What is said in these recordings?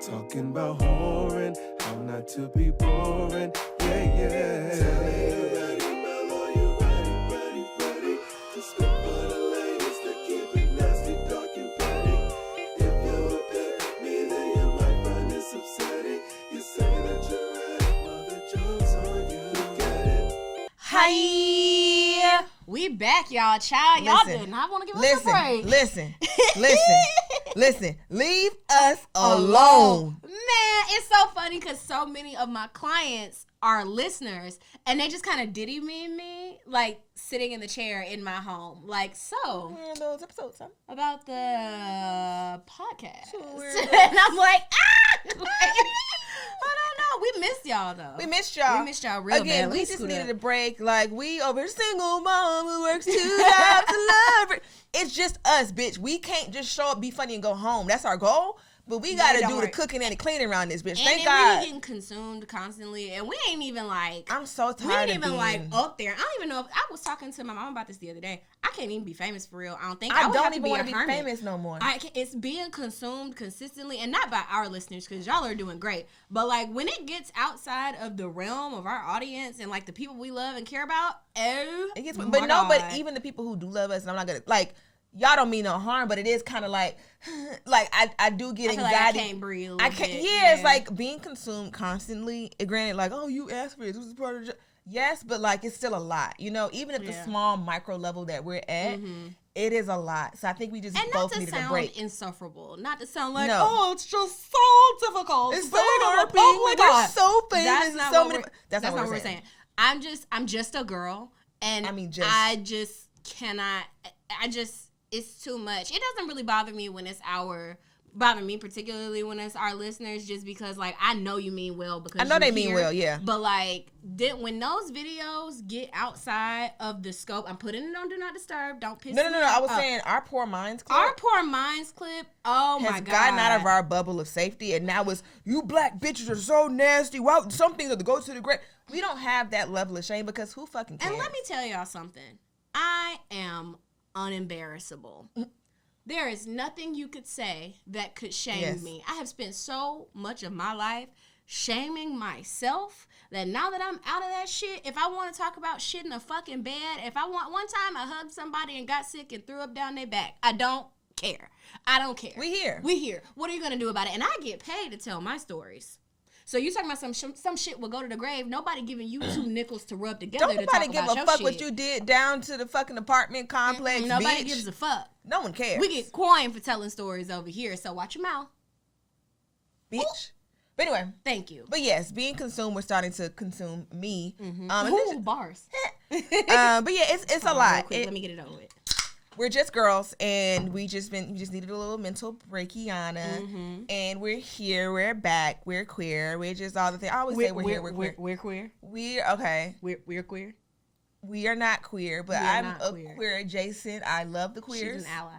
Talking about whoring, how not to be boring, yeah. Tell me you ready, Mel, are you ready? To spit for the ladies that keep it nasty, dark and petty. If you pick me, then you might find this upsetting. You say that you're ready, well, the joke's on you, get it? Hi! We back, y'all. Child, y'all did not want to give us a break. Listen, leave us alone. Man, it's so funny because so many of my clients are listeners and they just kind of diddy me, like sitting in the chair in my home. Like, so. Those episodes, huh? About the podcast. And I'm like, I don't know. We missed y'all, though. We missed y'all real bad. Again, we just needed a break. Like, we over single mom who works 2 jobs to love her. It's just us, bitch. We can't just show up, be funny, and go home. That's our goal. But we got to do the cooking and the cleaning around this bitch. Thank God. We getting consumed constantly. And we ain't even like. I'm so tired. We ain't even like up there. I don't even know if I was talking to my mom about this the other day. I can't even be famous for real. I don't think. I don't even want to be famous no more. It's being consumed consistently, and not by our listeners because y'all are doing great. But like when it gets outside of the realm of our audience and like the people we love and care about, it gets. But no, but even the people who do love us, and I'm not gonna like. Y'all don't mean no harm, but it is kind of like I do get anxiety. Like I can't breathe. I can't. Yeah, it's like being consumed constantly. Granted, like, oh, you asked for it. This is part of the job. Yes, but like it's still a lot. You know, even at the small micro level that we're at, it is a lot. So I think we just both needed a break. And not to sound insufferable, not to sound like, no. Oh, it's just so difficult. It's so hard. Oh my God, we're so famous. That's not what we're saying. I'm just a girl, and I just cannot. It's too much. It doesn't really bother me when it's bother me particularly when it's our listeners, just because like I know you mean well because I know they mean well, yeah. But like when those videos get outside of the scope, I'm putting it on Do Not Disturb. Don't piss me off. No. I was saying our Poor Minds clip. Oh my God. Has gotten out of our bubble of safety, and now it's you black bitches are so nasty. Wow, some things have to go to the grave. We don't have that level of shame because who fucking cares? And let me tell y'all something. I am unembarrassable. There is nothing you could say that could shame me. I have spent so much of my life shaming myself that now that I'm out of that shit, if I want to talk about shit in a fucking bed, if I want, one time I hugged somebody and got sick and threw up down their back. I don't care. We here. What are you going to do about it? And I get paid to tell my stories. So you talking about some shit will go to the grave. Nobody giving you 2 nickels to rub together. Don't nobody give a fuck what you did down to the fucking apartment complex. Nobody gives a fuck. No one cares. We get coin for telling stories over here, so watch your mouth, bitch. Ooh. But anyway, thank you. But yes, being consumed, we're starting to consume me. Bars. But yeah, it's a lot. Let me get it over with. We're just girls, and we just needed a little mental breakiana, and we're here, we're back, we're queer, we're just all the things. I always say we're here, we're queer. We're queer. We're okay. We're queer. We are not queer, but I'm queer adjacent. I love the queers. She's an ally.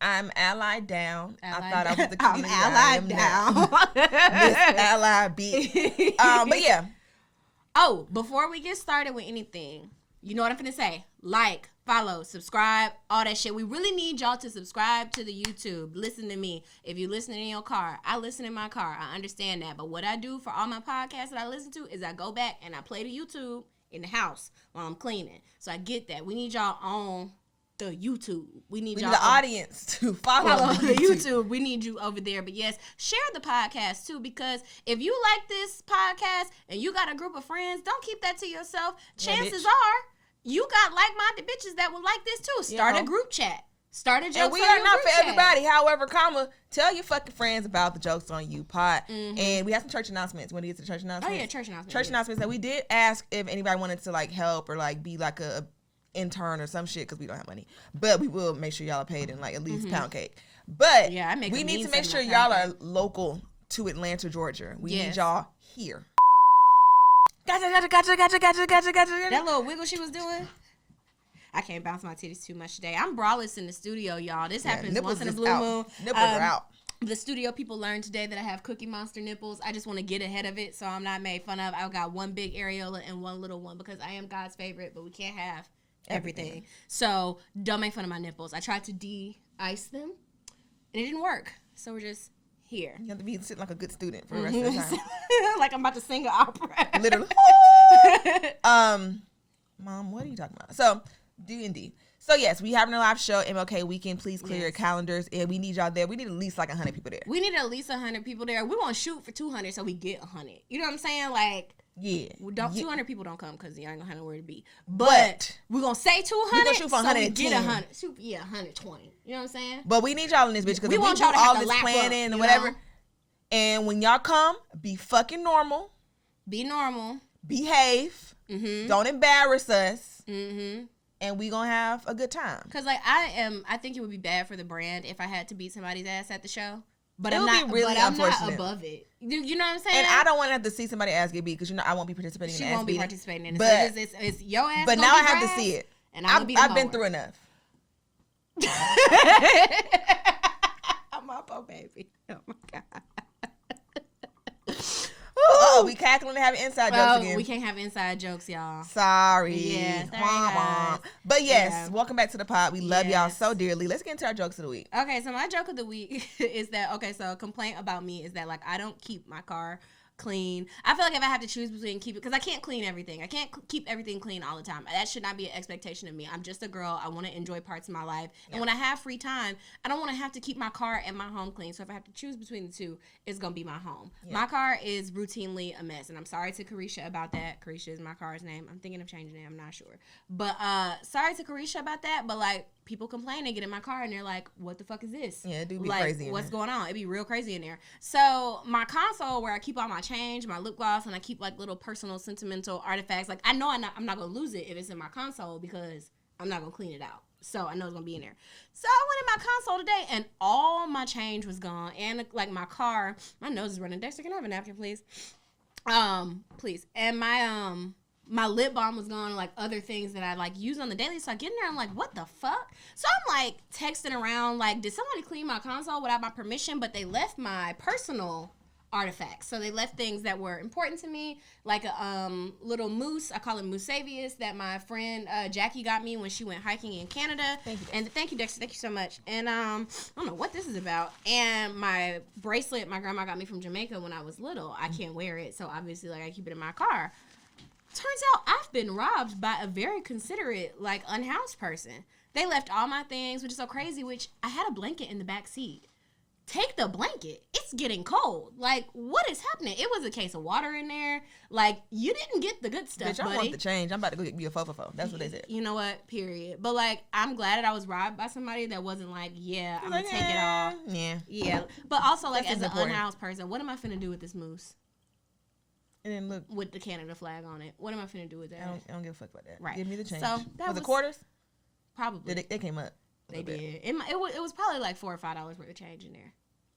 I'm allied down. I thought I was the community. I'm allied down. Miss Ally B. But yeah. Oh, before we get started with anything, you know what I'm finna say? Like, follow, subscribe, all that shit. We really need y'all to subscribe to the YouTube. Listen to me. If you're listening in your car, I listen in my car. I understand that. But what I do for all my podcasts that I listen to is I go back and I play the YouTube in the house while I'm cleaning. So I get that. We need y'all on the YouTube. We need y'all the audience to follow the YouTube. We need you over there. But yes, share the podcast too, because if you like this podcast and you got a group of friends, don't keep that to yourself. Chances are you got like-minded bitches that would like this too. Start a group chat. Start a joke. And we are not for everybody. However, tell your fucking friends about the Jokes on You pod. And we have some church announcements. When we get to the church announcements? Oh yeah, church announcements. Church announcements. That we did ask if anybody wanted to like help or like be like a intern or some shit because we don't have money. But we will make sure y'all are paid in like at least pound cake. But yeah, we need to make sure y'all are local to Atlanta, Georgia. We need y'all here. Gotcha. That little wiggle she was doing. I can't bounce my titties too much today. I'm braless in the studio, y'all. This happens once in a blue moon. Nipples are out. The studio people learned today that I have Cookie Monster nipples. I just want to get ahead of it so I'm not made fun of. I've got one big areola and one little one because I am God's favorite, but we can't have everything. So don't make fun of my nipples. I tried to de-ice them, and it didn't work. So we're just here. You have to be sitting like a good student for the rest of the time. Like I'm about to sing an opera. Literally. Mom, what are you talking about? So, D&D. So, yes, we having a live show, MLK weekend. Please clear your calendars. And we need y'all there. We need at least like 100 people there. We need at least 100 people there. We want to shoot for 200 so we get 100. You know what I'm saying? Like, yeah. 200 people don't come because you ain't going to have nowhere to be. But we're going to say 200 we're gonna shoot for so we get 110. 100. Yeah, 120. You know what I'm saying? But we need y'all in this bitch because we want do y'all to all have this to lap planning up, and whatever. Know? And when y'all come, be fucking normal. Be normal. Behave. Mm-hmm. Don't embarrass us. Mm-hmm. And we gonna have a good time. Cause like I think it would be bad for the brand if I had to beat somebody's ass at the show. But I'm not above it. You know what I'm saying? And I don't want to have to see somebody ass get beat because I won't be participating in the ass She won't be beating. participating in it. But So it's your ass. But now I have to see it. And I've been through enough. My poor baby. Oh my God. Oh, we cackling and having inside jokes again. We can't have inside jokes, y'all. Sorry. Yeah, Wah. But yes, welcome back to the pod. We love y'all so dearly. Let's get into our jokes of the week. Okay, so my joke of the week is that, so a complaint about me is that, like, I don't keep my car clean. I feel like if I have to choose between keep it, because I can't clean everything. I can't keep everything clean all the time. That should not be an expectation of me. I'm just a girl. I want to enjoy parts of my life. And when I have free time, I don't want to have to keep my car and my home clean. So if I have to choose between the two, it's going to be my home. My car is routinely a mess. And I'm sorry to Carisha about that. Carisha is my car's name. I'm thinking of changing it. I'm not sure. But sorry to Carisha about that. But, like, people complain, they get in my car and they're like, what the fuck is this? Yeah, it do be like, crazy. What's going on? It'd be real crazy in there. So my console where I keep all my change, my lip gloss, and I keep like little personal sentimental artifacts. Like I know I'm not gonna lose it if it's in my console because I'm not gonna clean it out. So I know it's gonna be in there. So I went in my console today and all my change was gone. And like my car, my nose is running. Dexter, can I have a napkin, please? Please. And my lip balm was gone and like other things that I like use on the daily. So I get in there, I'm like, what the fuck? So I'm like texting around, like, did somebody clean my console without my permission? But they left my personal artifacts. So they left things that were important to me, like a little moose. I call it Moosavius that my friend Jackie got me when she went hiking in Canada. Thank you. And thank you, Dexter. Thank you so much. And I don't know what this is about. And my bracelet my grandma got me from Jamaica when I was little. I can't wear it, so obviously like I keep it in my car. Turns out I've been robbed by a very considerate, like, unhoused person. They left all my things, which is so crazy, which I had a blanket in the back seat. Take the blanket. It's getting cold. Like, what is happening? It was a case of water in there. Like, you didn't get the good stuff, Bitch, I buddy. want the change. I'm about to go get me a fofo. That's what they said. You know what? Period. But, like, I'm glad that I was robbed by somebody that wasn't like, yeah, I'm going to take it all. Yeah. Yeah. But also, like, That's as an important. unhoused person, what am I finna do with this moose? And then look, With the Canada flag on it. What am I finna do with that? I don't give a fuck about that. Right. Give me the change. So, that was it quarters? Probably. They came up. They did. It was probably like $4 or $5 worth of change in there.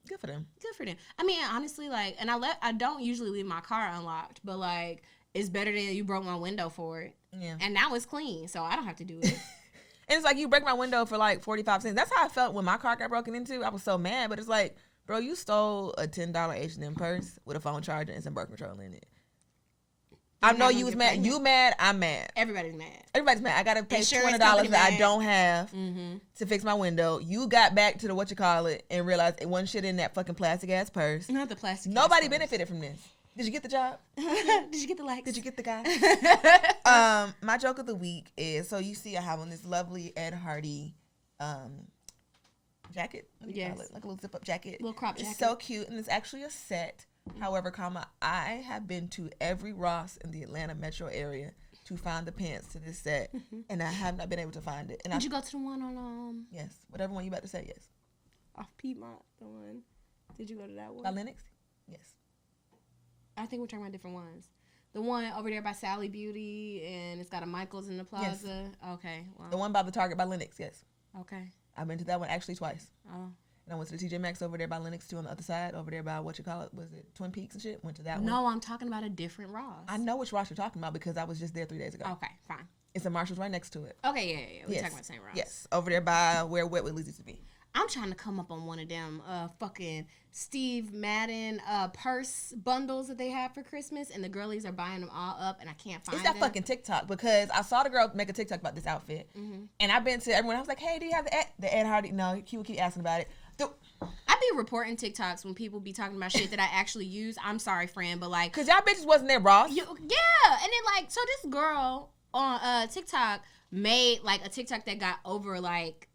Good for them. Good for them. I mean, honestly, like, and I don't usually leave my car unlocked, but like, it's better than you broke my window for it. Yeah. And now it's clean, so I don't have to do it. And it's like you break my window for like 45 cents. That's how I felt when my car got broken into. I was so mad, but it's like, bro, you stole a $10 H&M purse with a phone charger and some birth control in it. I know you was mad. pregnant. You mad. I'm mad. Everybody's mad. Everybody's mad. I got to pay Insurance $20 company that I mad. don't have Mm-hmm. to fix my window. You got back to the whatchamacallit and realized it wasn't shit in that fucking plastic ass purse. Not the plastic. Nobody cast benefited from this. Did you get the job? Did you get the likes? Did you get the guy? My joke of the week is, so you see I have on this lovely Ed Hardy jacket. What do you call Yes. it? Like a little zip up jacket. Little crop It's jacket. so cute and it's actually a set. However, I have been to every Ross in the Atlanta metro area to find the pants to this set, and I have not been able to find it. And Did you go to the one on Yes, whatever one you about to say, yes. off Piedmont? The one. Did you go to that one? By Lennox? Yes. I think we're talking about different ones. The one over there by Sally Beauty, and it's got a Michaels in the plaza. Okay. Well, The one by the Target by Lennox, yes. okay. I've been to that one actually twice. Oh. And I went to the TJ Maxx over there by Lenox too on the other side. Over there by, what you call it? Was it Twin Peaks and shit? Went to that one. No, I'm talking about a different Ross. I know which Ross you're talking about because I was just there 3 days ago. Okay, fine. It's a Marshall's right next to it. Okay, yeah. We're talking about the same Ross. Yes, over there by where Wet Willie's used to be. I'm trying to come up on one of them fucking Steve Madden purse bundles that they have for Christmas, and the girlies are buying them all up, and I can't find them. It's that fucking TikTok, because I saw the girl make a TikTok about this outfit, and I've been to everyone. I was like, hey, do you have the Ed Hardy? No, he would keep asking about it. I be reporting TikToks when people be talking about shit that I actually use. I'm sorry, friend, but like, cause y'all bitches wasn't there, Ross. Yeah, and then like, so this girl on TikTok made like a TikTok that got over like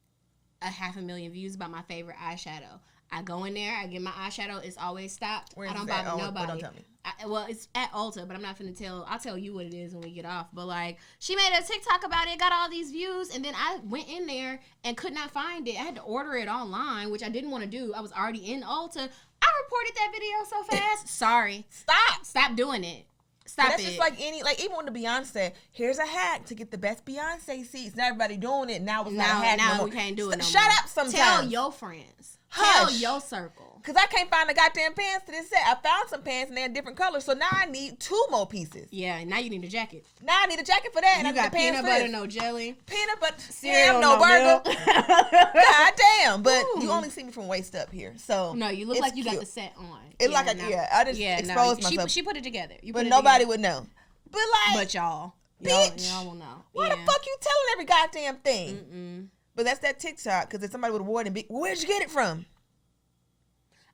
500,000 views about my favorite eyeshadow. I go in there, I get my eyeshadow. It's always stopped. Where I don't that? bother nobody. Don't tell me. Well, it's at Ulta, but I'm not finna tell. I'll tell you what it is when we get off. But like, she made a TikTok about it, got all these views, and then I went in there and could not find it. I had to order it online, which I didn't want to do. I was already in Ulta. I reported that video so fast. Sorry. Stop doing it. Stop that's it. Just like even when the Beyonce, here's a hack to get the best Beyonce seats. Now everybody doing it. Now it's not a hack no more. We can't do it no Shut more. up sometimes. Tell your friends. Hush. Tell your circle. Because I can't find the goddamn pants to this set. I found some pants and they're different colors, so now I need 2 more pieces. Yeah, now you need a jacket. Now I need a jacket for that. You and got I need peanut butter, no jelly. Peanut butter, cereal, no burger. God damn. But Ooh. you only see me from waist up here. So no, you look like you got the set on. It like I just exposed myself. She put it together. But nobody would know. But like, but y'all will know. Why the fuck you telling every goddamn thing? But that's that TikTok, because if somebody would have worn it, where'd you get it from?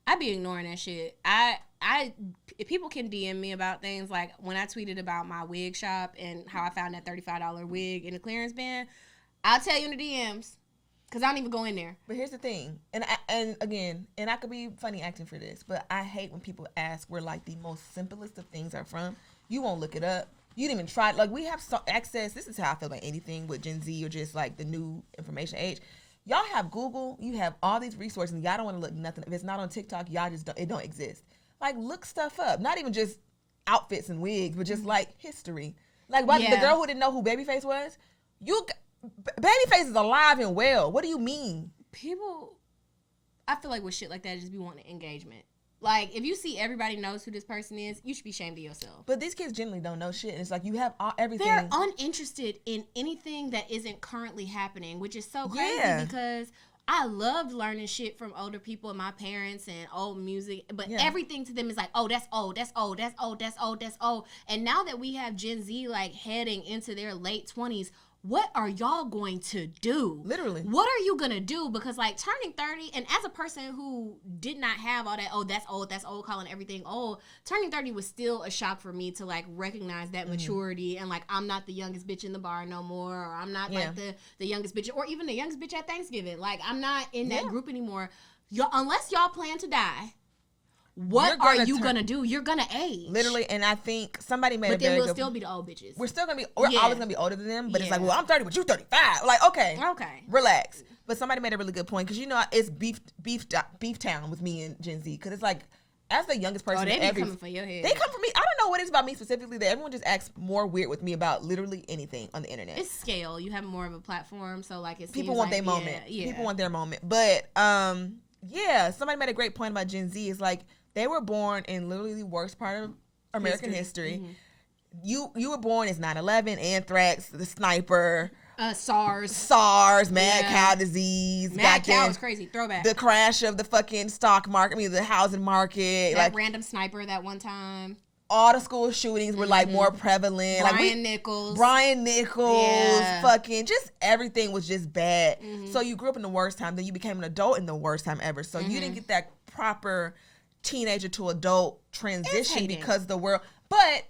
I be ignoring that shit. If people can DM me about things, like when I tweeted about my wig shop and how I found that $35 wig in the clearance bin, I'll tell you in the DMs, because I don't even go in there. But here's the thing, and again, I could be funny acting for this, but I hate when people ask where like the most simplest of things are from. You won't look it up. You didn't even try. Like, we have access. This is how I feel about anything with Gen Z or just like the new information age. Y'all have Google. You have all these resources, and y'all don't want to look nothing. If it's not on TikTok, y'all just don't. It don't exist. Like, look stuff up. Not even just outfits and wigs, but just like history. Like, the girl who didn't know who Babyface was. Babyface is alive and well. What do you mean? People, I feel like with shit like that, just be wanting engagement. Like, if you see everybody knows who this person is, you should be ashamed of yourself. But these kids generally don't know shit. And it's like you have everything. They're uninterested in anything that isn't currently happening, which is so crazy because I loved learning shit from older people and my parents and old music. But everything to them is like, oh, that's old, that's old, that's old, that's old, that's old. And now that we have Gen Z, like, heading into their late 20s, what are y'all going to do? Literally. What are you going to do? Because, like, turning 30, and as a person who did not have all that, oh, that's old, calling everything old, turning 30 was still a shock for me to, like, recognize that maturity and, like, I'm not the youngest bitch in the bar no more, or I'm not, like, the youngest bitch, or even the youngest bitch at Thanksgiving. Like, I'm not in that group anymore. Unless y'all plan to die, what are you gonna do? You're gonna age. Literally, and I think somebody made but then we'll still be the old bitches. We're always gonna be older than them, but it's like, well, I'm 30, but you 35. Like, okay, relax. But somebody made a really good point, because you know it's beef town with me and Gen Z, because it's like, as the youngest person, they be coming for your head. They come for me. I don't know what it is about me specifically that everyone just acts more weird with me about literally anything on the internet. It's scale. You have more of a platform, so like people want their moment. People want their moment. But somebody made a great point about Gen Z. It's like, they were born in literally the worst part of American history. You were born as 9/11, anthrax, the sniper, SARS, mad cow disease. Mad cow was crazy. Throwback. The crash of the fucking stock market. I mean, the housing market. That random sniper that one time. All the school shootings were like more prevalent. Brian Nichols. Fucking just everything was just bad. So you grew up in the worst time. Then you became an adult in the worst time ever. So you didn't get that proper teenager to adult transition because the world, but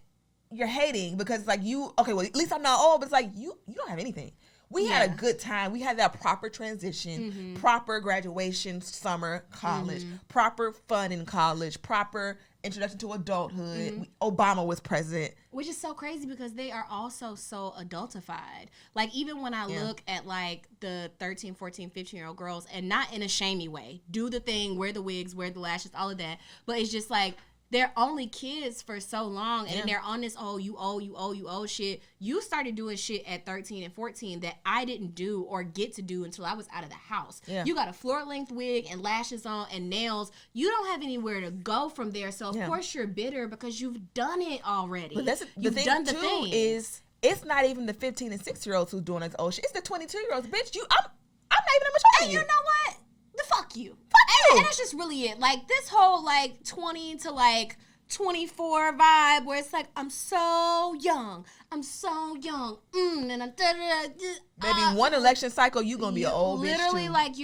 you're hating because it's like well, at least I'm not old, but it's like you don't have anything. We had a good time. We had that proper transition, proper graduation, summer, college, proper fun in college, proper introduction to adulthood. Obama was president. Which is so crazy because they are also so adultified. Like, even when I look at, like, the 13, 14, 15-year-old girls, and not in a shamey way, do the thing, wear the wigs, wear the lashes, all of that, but it's just like, they're only kids for so long, and they're on this, oh, you owe shit. You started doing shit at 13 and 14 that I didn't do or get to do until I was out of the house. Yeah. You got a floor-length wig and lashes on and nails. You don't have anywhere to go from there, so of course you're bitter because you've done it already. But that's you've done the thing. Is it's not even the 15 and 6-year-olds who's doing this old shit. It's the 22-year-olds. Bitch, I'm not even a mature. And you know what? Fuck you. And that's just really it. Like, this whole, like, 20 to, like, 24 vibe where it's like, I'm so young. And Maybe one election cycle, you gonna be an old bitch, literally, too. like,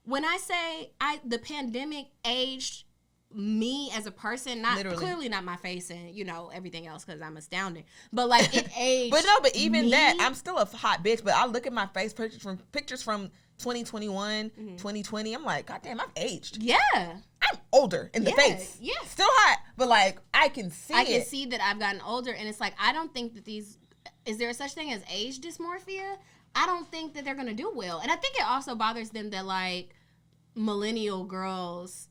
when I say the pandemic aged me as a person, clearly not my face and, you know, everything else, because I'm astounding. But, like, it aged But even that, I'm still a hot bitch, but I look at my face pictures from 2021, 2020. I'm like, God damn, I've aged. Yeah. I'm older in the face. Yeah. Still hot, but like, I can see that I've gotten older, and it's like, I don't think that is there such thing as age dysmorphia? I don't think that they're going to do well. And I think it also bothers them that, like, millennial girls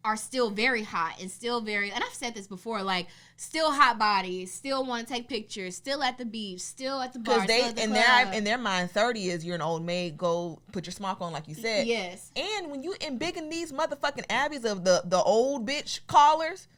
are still very hot and still very, and I've said this before, like, still hot bodies, still want to take pictures, still at the beach, still at the bar. Because in their mind, 30 is you're an old maid, go put your smock on, like you said. Yes. And when you embiggen these motherfucking abbeys of the old bitch callers,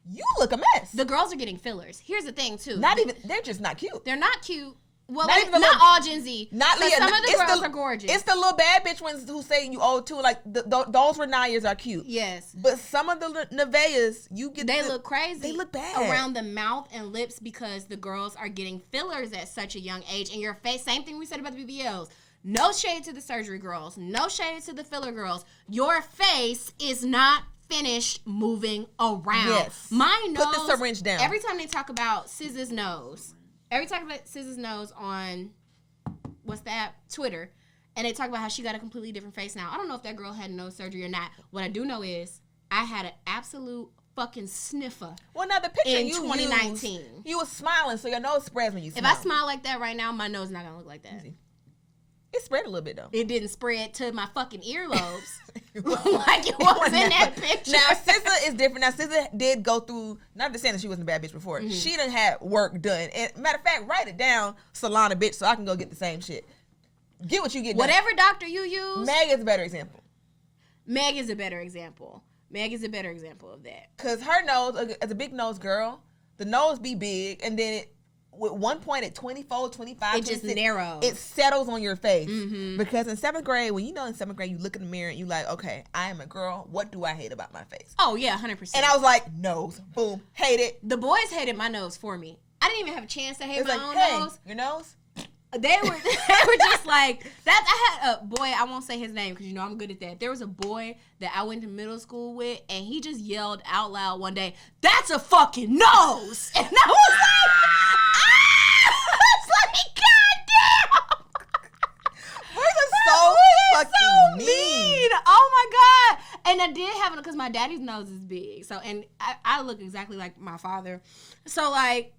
you look a mess. The girls are getting fillers. Here's the thing, too. They're just not cute. They're not cute. Well, not all Gen Z. Not Leah. Some of the girls are gorgeous. It's the little bad bitch ones who say you old too. Like those Renayas are cute. Yes. But some of the Nevaehs, they look crazy. They look bad around the mouth and lips because the girls are getting fillers at such a young age. And your face, same thing we said about the BBLs. No shade to the surgery girls. No shade to the filler girls. Your face is not finished moving around. Yes. My nose. Put the syringe down. Every time they talk about SZA's nose. Every time about SZA's nose on, what's that, Twitter, and they talk about how she got a completely different face now. I don't know if that girl had nose surgery or not. What I do know is I had an absolute fucking sniffer. Well, now the picture in 2019. You was smiling, so your nose spreads when you smile. If I smile like that right now, my nose is not gonna look like that. Easy. It spread a little bit though. It didn't spread to my fucking earlobes like it was in that picture. Now SZA is different. Now SZA did go through. Not to say that she wasn't a bad bitch before. Mm-hmm. She done had work done. And matter of fact, write it down, Solana bitch, so I can go get the same shit. Get what you get. Whatever doctor you use. Meg is a better example. Meg is a better example of that. Cause her nose, as a big nose girl, the nose be big, and then with one point at 24, 25, it just narrows. It settles on your face. Mm-hmm. Because in 7th grade, when in 7th grade, you look in the mirror and you like, okay, I am a girl. What do I hate about my face? Oh, yeah, 100%. And I was like, nose. Boom. Hate it. The boys hated my nose for me. I didn't even have a chance to hate my own nose. Your nose? They were just like that. I had a boy, I won't say his name because I'm good at that. There was a boy that I went to middle school with, and he just yelled out loud one day, "That's a fucking nose!" And I was like, God damn! We're so mean. Oh my God. And I did have it because my daddy's nose is big. So, and I look exactly like my father. So, like,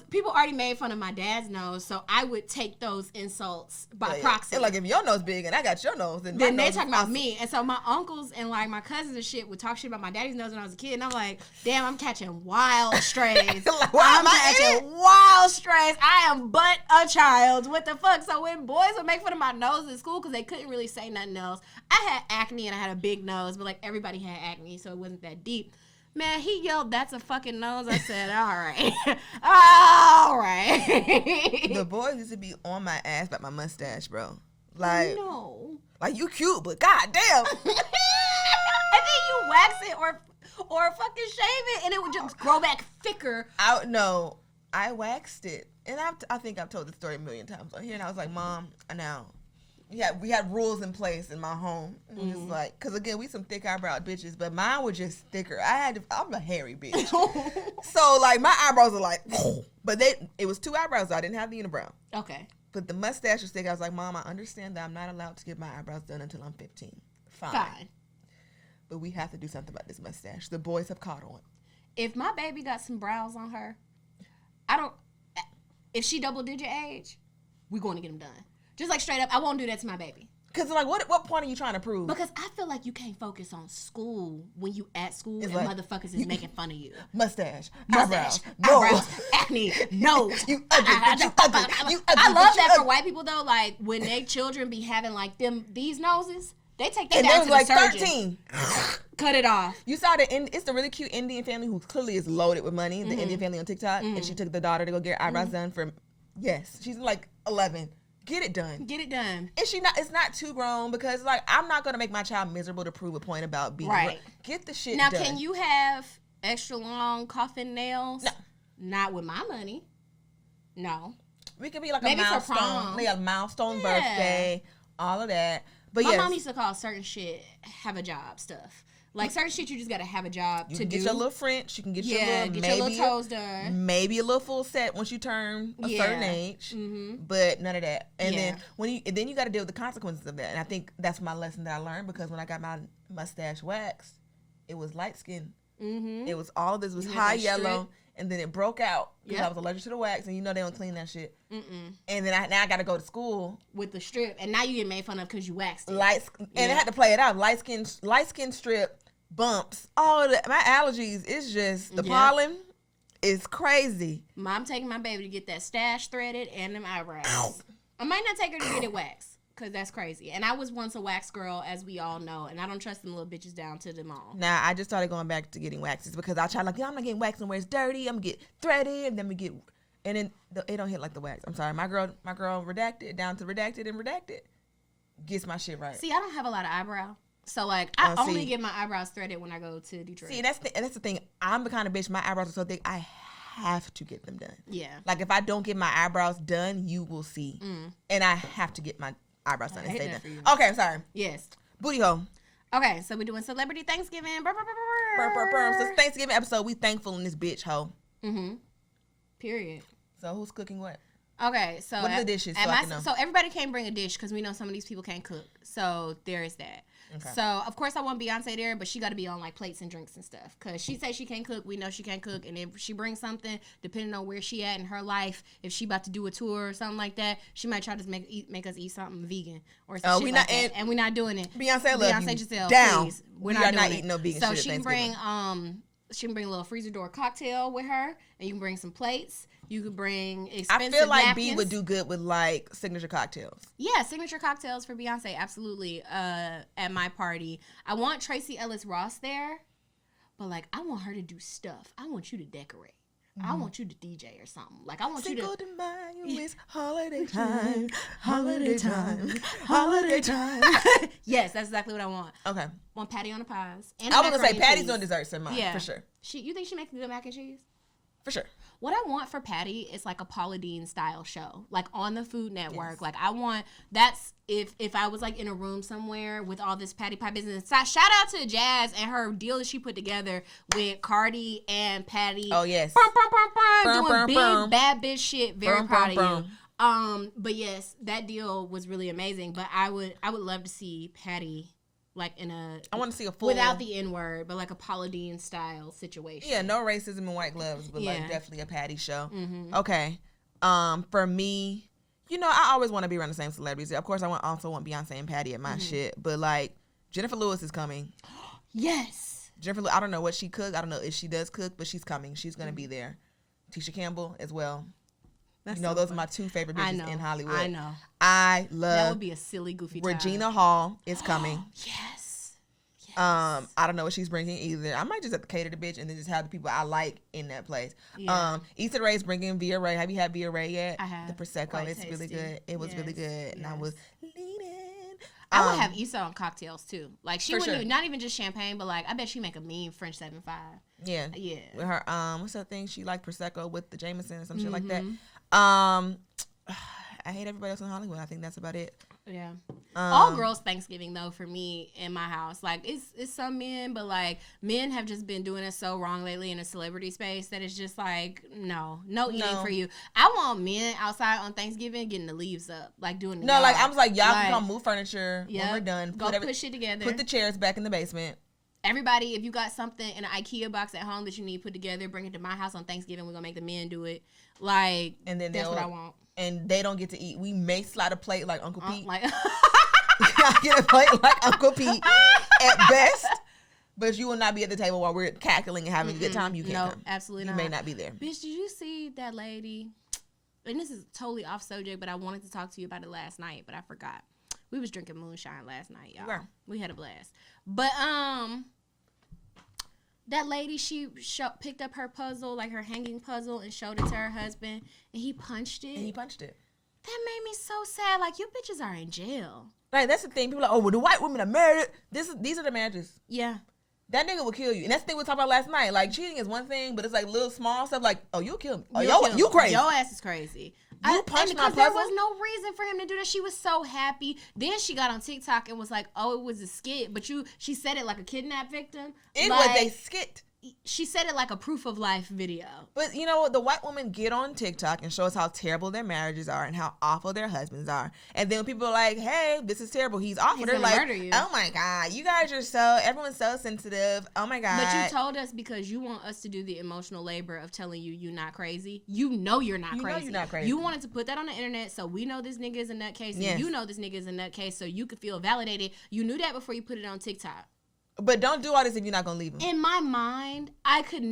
people already made fun of my dad's nose, so I would take those insults by proxy. Like, if your nose big and I got your nose, then they talk about me. And so my uncles and like my cousins and shit would talk shit about my daddy's nose when I was a kid, and I'm like, damn, I'm catching wild strays. Like, I'm catching wild strays. I am but a child. What the fuck? So when boys would make fun of my nose in school because they couldn't really say nothing else, I had acne and I had a big nose, but like everybody had acne, so it wasn't that deep. Man, he yelled, "That's a fucking nose." I said, all right. All right. The boys used to be on my ass about my mustache, bro. Like, no. Like, you cute, but goddamn. And then you wax it or fucking shave it, and it would just grow back thicker. I waxed it. And I think I've told the story a million times on here. And I was like, Mom, now. We had rules in place in my home. Mm-hmm. It was like, because again, we some thick eyebrow bitches, but mine were just thicker. I'm a hairy bitch. So like my eyebrows are like, but it was 2 eyebrows. So I didn't have the unibrow. Okay. But the mustache was thick. I was like, Mom, I understand that I'm not allowed to get my eyebrows done until I'm 15. Fine. But we have to do something about this mustache. The boys have caught on. If my baby got some brows on her, if she double-digit age, we're going to get them done. Just like straight up, I won't do that to my baby. Because, like, what point are you trying to prove? Because I feel like you can't focus on school when you at school and like, motherfuckers is making fun of you. Mustache, eyebrows, acne, nose. You ugly, I love that for white people, though. Like, when they children be having, like, these noses, they take that down to the surgeon. 13. Cut it off. You saw it's the really cute Indian family who clearly is loaded with money, the Indian family on TikTok, and she took the daughter to go get her eyebrows done for, she's like 11. Get it done. Get it done. It's not too grown because, like, I'm not going to make my child miserable to prove a point about being right. Get the shit done. Now, can you have extra long coffin nails? No. Not with my money. No. We could be like maybe a milestone. Maybe a milestone birthday. All of that. But my mom used to call certain shit have a job stuff. Like, certain shit you just got to have a job to do. Get your little French. You can get your little toes done. Maybe a little full set once you turn a certain age. But none of that. And then you got to deal with the consequences of that. And I think that's my lesson that I learned because when I got my mustache waxed, it was light skin. It was all of this was high yellow. And then it broke out because I was allergic to the wax, and they don't clean that shit. And then now I got to go to school with the strip, and now you get made fun of because you waxed it. And I had to play it out. Light skin strip, bumps, all of that. My allergies, it's just the pollen is crazy. Mom taking my baby to get that stash threaded and them eyebrows. Ow. I might not take her to get it waxed. Because that's crazy. And I was once a wax girl, as we all know. And I don't trust them little bitches down to them all. Nah, I just started going back to getting waxes because I try I'm not getting waxed where it's dirty. I'm going to get threaded. And then and then it don't hit like the wax. I'm sorry. My girl redacted down to redacted and redacted. Gets my shit right. See, I don't have a lot of eyebrow. So, like, I only get my eyebrows threaded when I go to Detroit. See, that's the thing. I'm the kind of bitch, my eyebrows are so thick, I have to get them done. Yeah. Like, if I don't get my eyebrows done, you will see. And I have to get my eyebrows done and stay done. Okay, I'm sorry. Yes. Booty hole. Okay, so we're doing Celebrity Thanksgiving. So it's Thanksgiving episode. We thankful in this bitch hoe. Period. So who's cooking what? Okay, so what are the dishes? So everybody can't bring a dish because we know some of these people can't cook. So there is that. Okay. So of course I want Beyonce there, but she got to be on like plates and drinks and stuff because she says she can't cook. We know she can't cook, and if she brings something, depending on where she at in her life, if she about to do a tour or something like that, she might try to make us eat something vegan or something like that. And we're not doing it. Beyonce Giselle, down. Please, we're not doing eating no vegan. So shit she can bring a little freezer door cocktail with her, and you can bring some plates. You could bring expensive I feel like napkins. B would do good with like signature cocktails. Yeah, signature cocktails for Beyonce, absolutely. At my party, I want Tracy Ellis Ross there, but like I want her to do stuff. I want you to decorate. I want you to DJ or something. Like I want Cinco you to. de Mayo is holiday time, holiday time, holiday time. Yes, that's exactly what I want. Okay. Want Patty on the pies. And I was gonna say Patty's doing desserts in mine. Yeah, for sure. You think she makes good mac and cheese? For sure. What I want for Patty is like a Paula Deen style show, like on the Food Network. Yes. Like I want that's if I was like in a room somewhere with all this Patty Pie business. So shout out to Jazz and her deal that she put together with Cardi and Patty. Oh yes, doing big bad bitch shit. Very proud of you. But yes, that deal was really amazing. But I would love to see Patty. Like I want to see a full without the N-word, but like a Paula Deen style situation. Yeah, no racism in white gloves, but like definitely a Patty show. Okay. For me, I always want to be around the same celebrities. Of course, I also want Beyonce and Patty at my shit, but like Jennifer Lewis is coming. Yes. Jennifer, I don't know what she cooked. I don't know if she does cook, but she's coming. She's gonna be there. Tisha Campbell as well. Those are my two favorite bitches in Hollywood. I know. I love. That would be a silly, goofy time. Regina Hall is coming. Yes. I don't know what she's bringing either. I might just have to cater the bitch and then just have the people I like in that place. Yeah. Issa Rae's bringing Via Rae. Have you had Via Rae yet? I have. The Prosecco. It's really good. It was really good. And I was leaning. I would have Issa on cocktails too. Like she wouldn't not even just champagne, but like I bet she make a mean French 7-5. Yeah. Yeah. With her what's that thing? She like Prosecco with the Jameson or some shit like that. I hate everybody else in Hollywood. I think that's about it. Yeah. All girls Thanksgiving though for me in my house. Like it's some men, but like men have just been doing it so wrong lately in the celebrity space that it's just like no eating for you. I want men outside on Thanksgiving getting the leaves up, like doing the yard. Like I'm just like y'all can come move furniture when we're done. Put shit together. Put the chairs back in the basement. Everybody, if you got something in an IKEA box at home that you need put together, bring it to my house on Thanksgiving. We're gonna make the men do it. Like, and then that's what I want. And they don't get to eat. We may slide a plate like Uncle Pete. I'll get a plate like Uncle Pete at best. But you will not be at the table while we're cackling and having a good time. You can't come. Absolutely not. You may not be there. Bitch, did you see that lady? And this is totally off subject, but I wanted to talk to you about it last night, but I forgot. We was drinking moonshine last night, y'all. Right. We had a blast. But that lady, she picked up her puzzle, like her hanging puzzle, and showed it to her husband, and he punched it. That made me so sad. Like, you bitches are in jail. Like, that's the thing. People are like, oh, well, the white women are married. These are the marriages. Yeah. That nigga will kill you. And that's the thing we talked about last night. Like, cheating is one thing, but it's like little small stuff like, oh, you'll kill me. Oh, you crazy. Your ass is crazy. You punched my puzzle? There was no reason for him to do that. She was so happy. Then she got on TikTok and was like, oh, it was a skit. But she said it like a kidnapped victim. It was a skit. She said it like a proof of life video. But you know what? The white women get on TikTok and show us how terrible their marriages are and how awful their husbands are. And then when people are like, hey, this is terrible, he's awful. They're like, oh my God, you guys are everyone's so sensitive. Oh my God. But you told us because you want us to do the emotional labor of telling you you're not crazy. You know you're not crazy. You know you're not crazy. You wanted to put that on the internet so we know this nigga is a nutcase and you know this nigga is a nutcase so you could feel validated. You knew that before you put it on TikTok. But don't do all this if you're not going to leave him. In my mind, I can't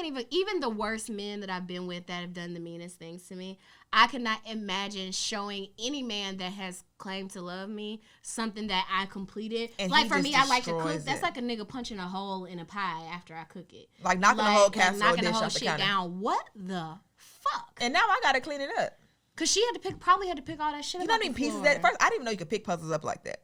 even the worst men that I've been with that have done the meanest things to me, I could not imagine showing any man that has claimed to love me something that I completed. And like for me, I like to cook. That's like a nigga punching a hole in a pie after I cook it. Like knocking the whole casserole dish knocking the whole off the shit counter. down. What the fuck? And now I got to clean it up. Because she probably had to pick all that shit up. You know how many pieces that? First, I didn't even know you could pick puzzles up like that.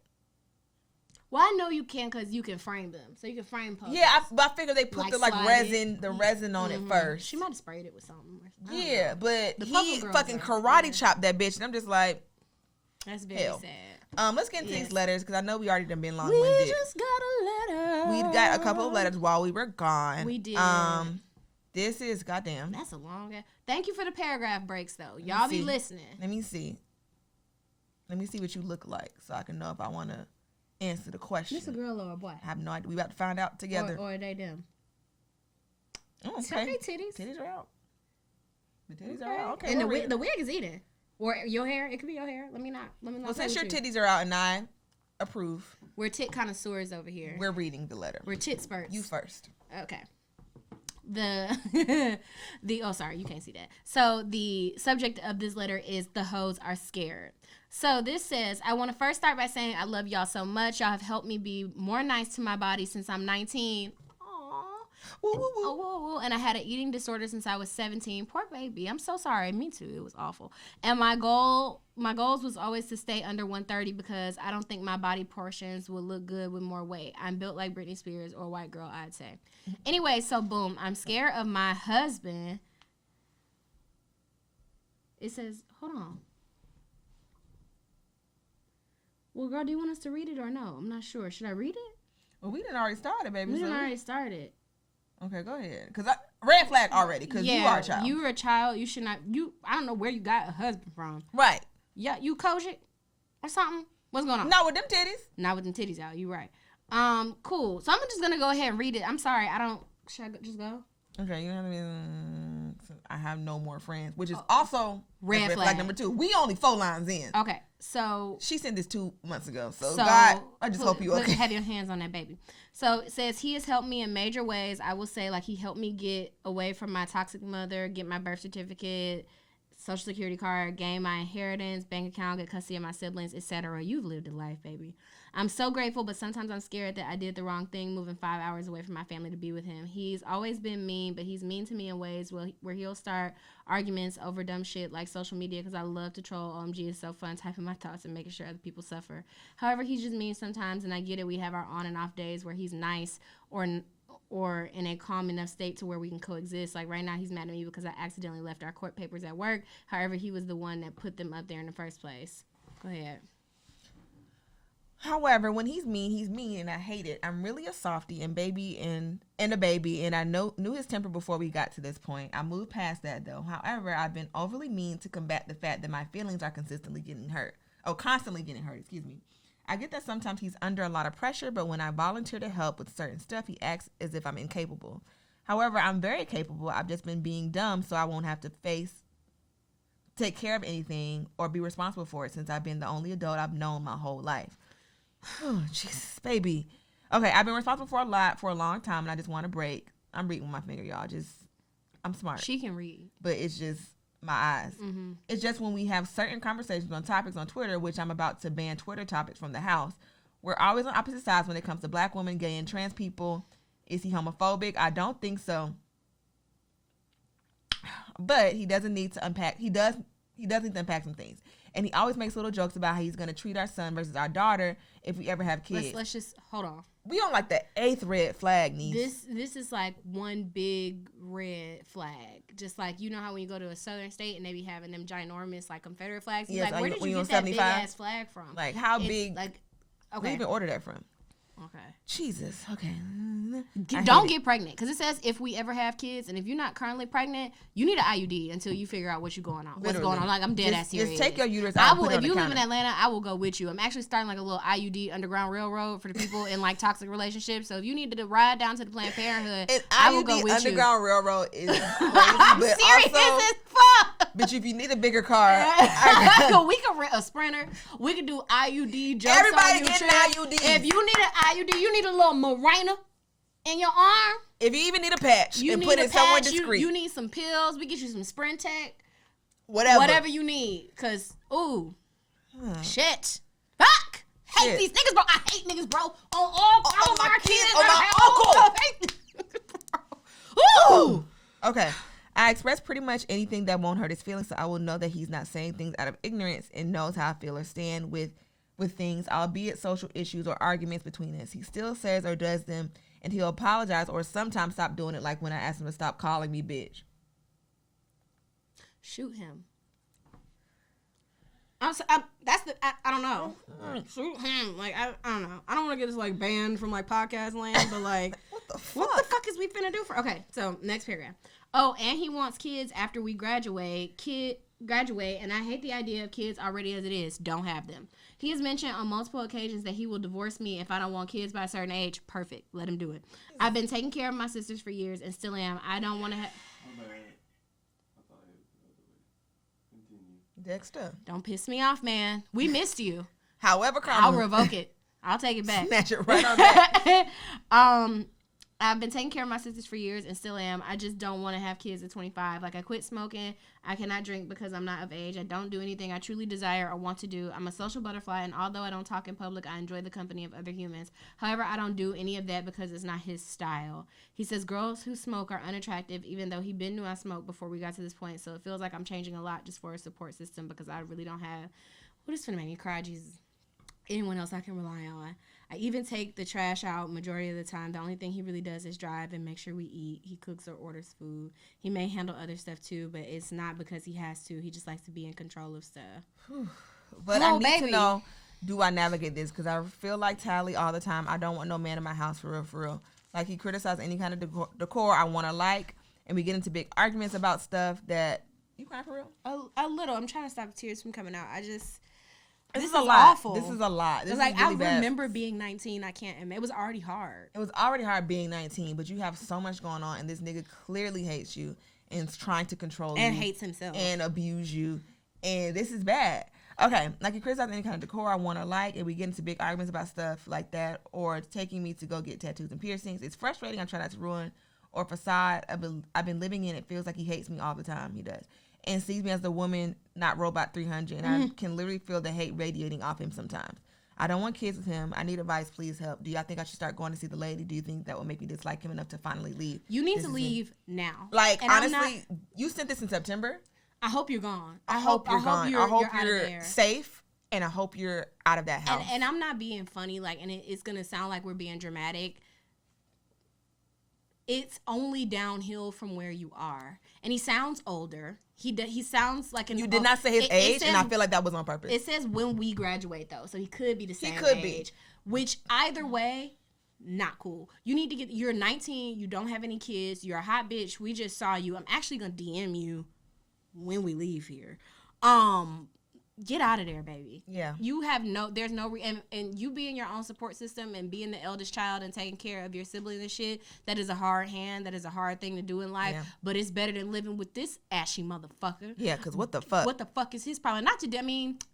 Well, I know you can because you can frame them. So you can frame puzzles. Yeah, I figured they put the resin on it first. She might have sprayed it with something. Yeah, but he fucking karate chopped that bitch. And I'm just like, that's very sad. Let's get into these letters because I know we already done been long-winded. We just got a letter. We got a couple of letters while we were gone. We did. This is goddamn. That's a long. Thank you for the paragraph breaks though. Y'all be listening. Let me see what you look like so I can know if I want to answer the question. This a girl or a boy? I have no idea. We about to find out together. Or are they them? Oh, okay. Tell me titties. Titties are out. The titties are out. Okay. And the wig is eating. Or your hair. It could be your hair. Let me not. Well, since your titties are out and I approve. We're tit connoisseurs over here. We're reading the letter. We're tit spurts. You first. Okay. Sorry, you can't see that. So the subject of this letter is the hoes are scared. So this says, I want to first start by saying I love y'all so much. Y'all have helped me be more nice to my body since I'm 19. Aww. Woo, woo, woo. Oh, woo, woo. And I had an eating disorder since I was 17. Poor baby. I'm so sorry. Me too. It was awful. And my goals was always to stay under 130 because I don't think my body portions will look good with more weight. I'm built like Britney Spears or a white girl, I'd say. Anyway, so boom. I'm scared of my husband. It says, hold on. Well, girl, do you want us to read it or no? I'm not sure. Should I read it? Well, we done already started, baby. We done already started. Okay, go ahead. Because red flag already, because you are a child. You were a child. You should not, I don't know where you got a husband from. Right. Yeah, you coach it or something? What's going on? Not with them titties. Not with them titties out. You right. Cool. So I'm just going to go ahead and read it. I'm sorry. Should I just go? Okay, you know what I mean? I have no more friends, which is also red flag number 2. We only 4 lines in. Okay, so she sent this 2 months ago. So God, I just hope you okay. Have your hands on that baby. So it says he has helped me in major ways. I will say, like, he helped me get away from my toxic mother, get my birth certificate, social security card, gain my inheritance, bank account, get custody of my siblings, etc. You've lived a life, baby. I'm so grateful, but sometimes I'm scared that I did the wrong thing moving 5 hours away from my family to be with him. He's always been mean, but he's mean to me in ways where he'll start arguments over dumb shit like social media because I love to troll. OMG, it's so fun typing my thoughts and making sure other people suffer. However, he's just mean sometimes, and I get it. We have our on and off days where he's nice or in a calm enough state to where we can coexist. Like right now, he's mad at me because I accidentally left our court papers at work. However, he was the one that put them up there in the first place. Go ahead. However, when he's mean, and I hate it. I'm really a softie and a baby, and I knew his temper before we got to this point. I moved past that, though. However, I've been overly mean to combat the fact that my feelings are constantly getting hurt. Excuse me. I get that sometimes he's under a lot of pressure, but when I volunteer to help with certain stuff, he acts as if I'm incapable. However, I'm very capable. I've just been being dumb, so I won't have to face take care of anything or be responsible for it since I've been the only adult I've known my whole life. Oh, Jesus, baby. Okay, I've been responsible for a lot for a long time, and I just want a break. I'm reading with my finger, y'all. I'm smart. She can read. But it's just my eyes. Mm-hmm. It's just when we have certain conversations on topics on Twitter, which I'm about to ban Twitter topics from the house, we're always on opposite sides when it comes to black women, gay, and trans people. Is he homophobic? I don't think so. But he doesn't need to unpack. He does need to unpack some things. And he always makes little jokes about how he's going to treat our son versus our daughter if we ever have kids. Let's just hold on. We on like the 8th red flag, niece. This is like one big red flag. Just like, you know how when you go to a southern state and they be having them ginormous like Confederate flags? He's like, where did you get that big ass flag from? Like, how big? Like, okay. Where you even order that from? Okay. Jesus. Okay. Don't get pregnant, because it says if we ever have kids, and if you're not currently pregnant, you need an IUD until you figure out what's going on. Like, I'm dead ass serious. Just take your uterus out. If you live in Atlanta, I will go with you. I'm actually starting like a little IUD Underground Railroad for the people in like toxic relationships. So if you need to ride down to the Planned Parenthood, I will go with you. Underground Railroad is crazy, I'm but serious also, as fuck. But if you need a bigger car, we can rent a Sprinter. We can do IUD. Everybody get an IUD. If you need an IUD, you need a little Mirena in your arm. If you even need a patch, and put it somewhere discreet. You need some pills. We get you some Sprintec. Whatever you need. Cause shit. Fuck. Hate these niggas, bro. I hate niggas, bro. On all my kids. On my uncle. Okay. I express pretty much anything that won't hurt his feelings, so I will know that he's not saying things out of ignorance and knows how I feel or stand with things, albeit social issues or arguments between us. He still says or does them, and he'll apologize or sometimes stop doing it, like when I ask him to stop calling me bitch. Shoot him. I don't know. Shoot him. Like, I don't know. I don't want to get this like banned from like podcast land, but like, what the fuck is we finna do for? Okay, so next paragraph. Oh, and he wants kids after we graduate, and I hate the idea of kids already as it is. Don't have them. He has mentioned on multiple occasions that he will divorce me if I don't want kids by a certain age. Perfect. Let him do it. I've been taking care of my sisters for years and still am. I don't want to have... Dexter. Don't piss me off, man. We missed you. However, I'll revoke it. I'll take it back. Snatch it right on back. I've been taking care of my sisters for years and still am. I just don't want to have kids at 25. Like, I quit smoking. I cannot drink because I'm not of age. I don't do anything I truly desire or want to do. I'm a social butterfly, and although I don't talk in public, I enjoy the company of other humans. However, I don't do any of that because it's not his style. He says girls who smoke are unattractive, even though he knew I smoked before we got to this point. So it feels like I'm changing a lot just for a support system because I really don't have... What is finna make me cry, Jesus? Anyone else I can rely on. I even take the trash out majority of the time. The only thing he really does is drive and make sure we eat. He cooks or orders food. He may handle other stuff too, but it's not because he has to. He just likes to be in control of stuff. But I need to know, do I navigate this? Because I feel like Talley all the time. I don't want no man in my house, for real, for real. Like, he criticizes any kind of decor I want to like, and we get into big arguments about stuff that... You crying for real? A little. I'm trying to stop the tears from coming out. This is a lot. Awful. This is a lot. This is like, really I remember being 19. I can't admit. It was already hard. It was already hard being 19, but you have so much going on, and this nigga clearly hates you and is trying to control you. And hates himself. And abuse you. And this is bad. Okay, like, he criticizes any kind of decor I want to like, and we get into big arguments about stuff like that, or taking me to go get tattoos and piercings. It's frustrating. I'm trying not to ruin or facade I've been living in. It feels like he hates me all the time. He does. And sees me as the woman, not Robot 300. And I can literally feel the hate radiating off him sometimes. I don't want kids with him. I need advice. Please help. Do y'all think I should start going to see the lady? Do you think that will make me dislike him enough to finally leave? You need to leave now. Like, and honestly, you sent this in September. I hope you're gone. I hope you're gone. I hope you're safe. And I hope you're out of that house. And I'm not being funny. Like, and it's going to sound like we're being dramatic. It's only downhill from where you are. And he sounds older. He sounds like an... You did not say his age, and I feel like that was on purpose. It says when we graduate, though. So he could be the same age. He could be. Which, either way, not cool. You need to get... You're 19. You don't have any kids. You're a hot bitch. We just saw you. I'm actually going to DM you when we leave here. get out of there, baby. Yeah. You have there's no, and you being your own support system and being the eldest child and taking care of your siblings and shit, that is a hard hand. That is a hard thing to do in life. Yeah. But it's better than living with this ashy motherfucker. Yeah, because what the fuck? What the fuck is his problem?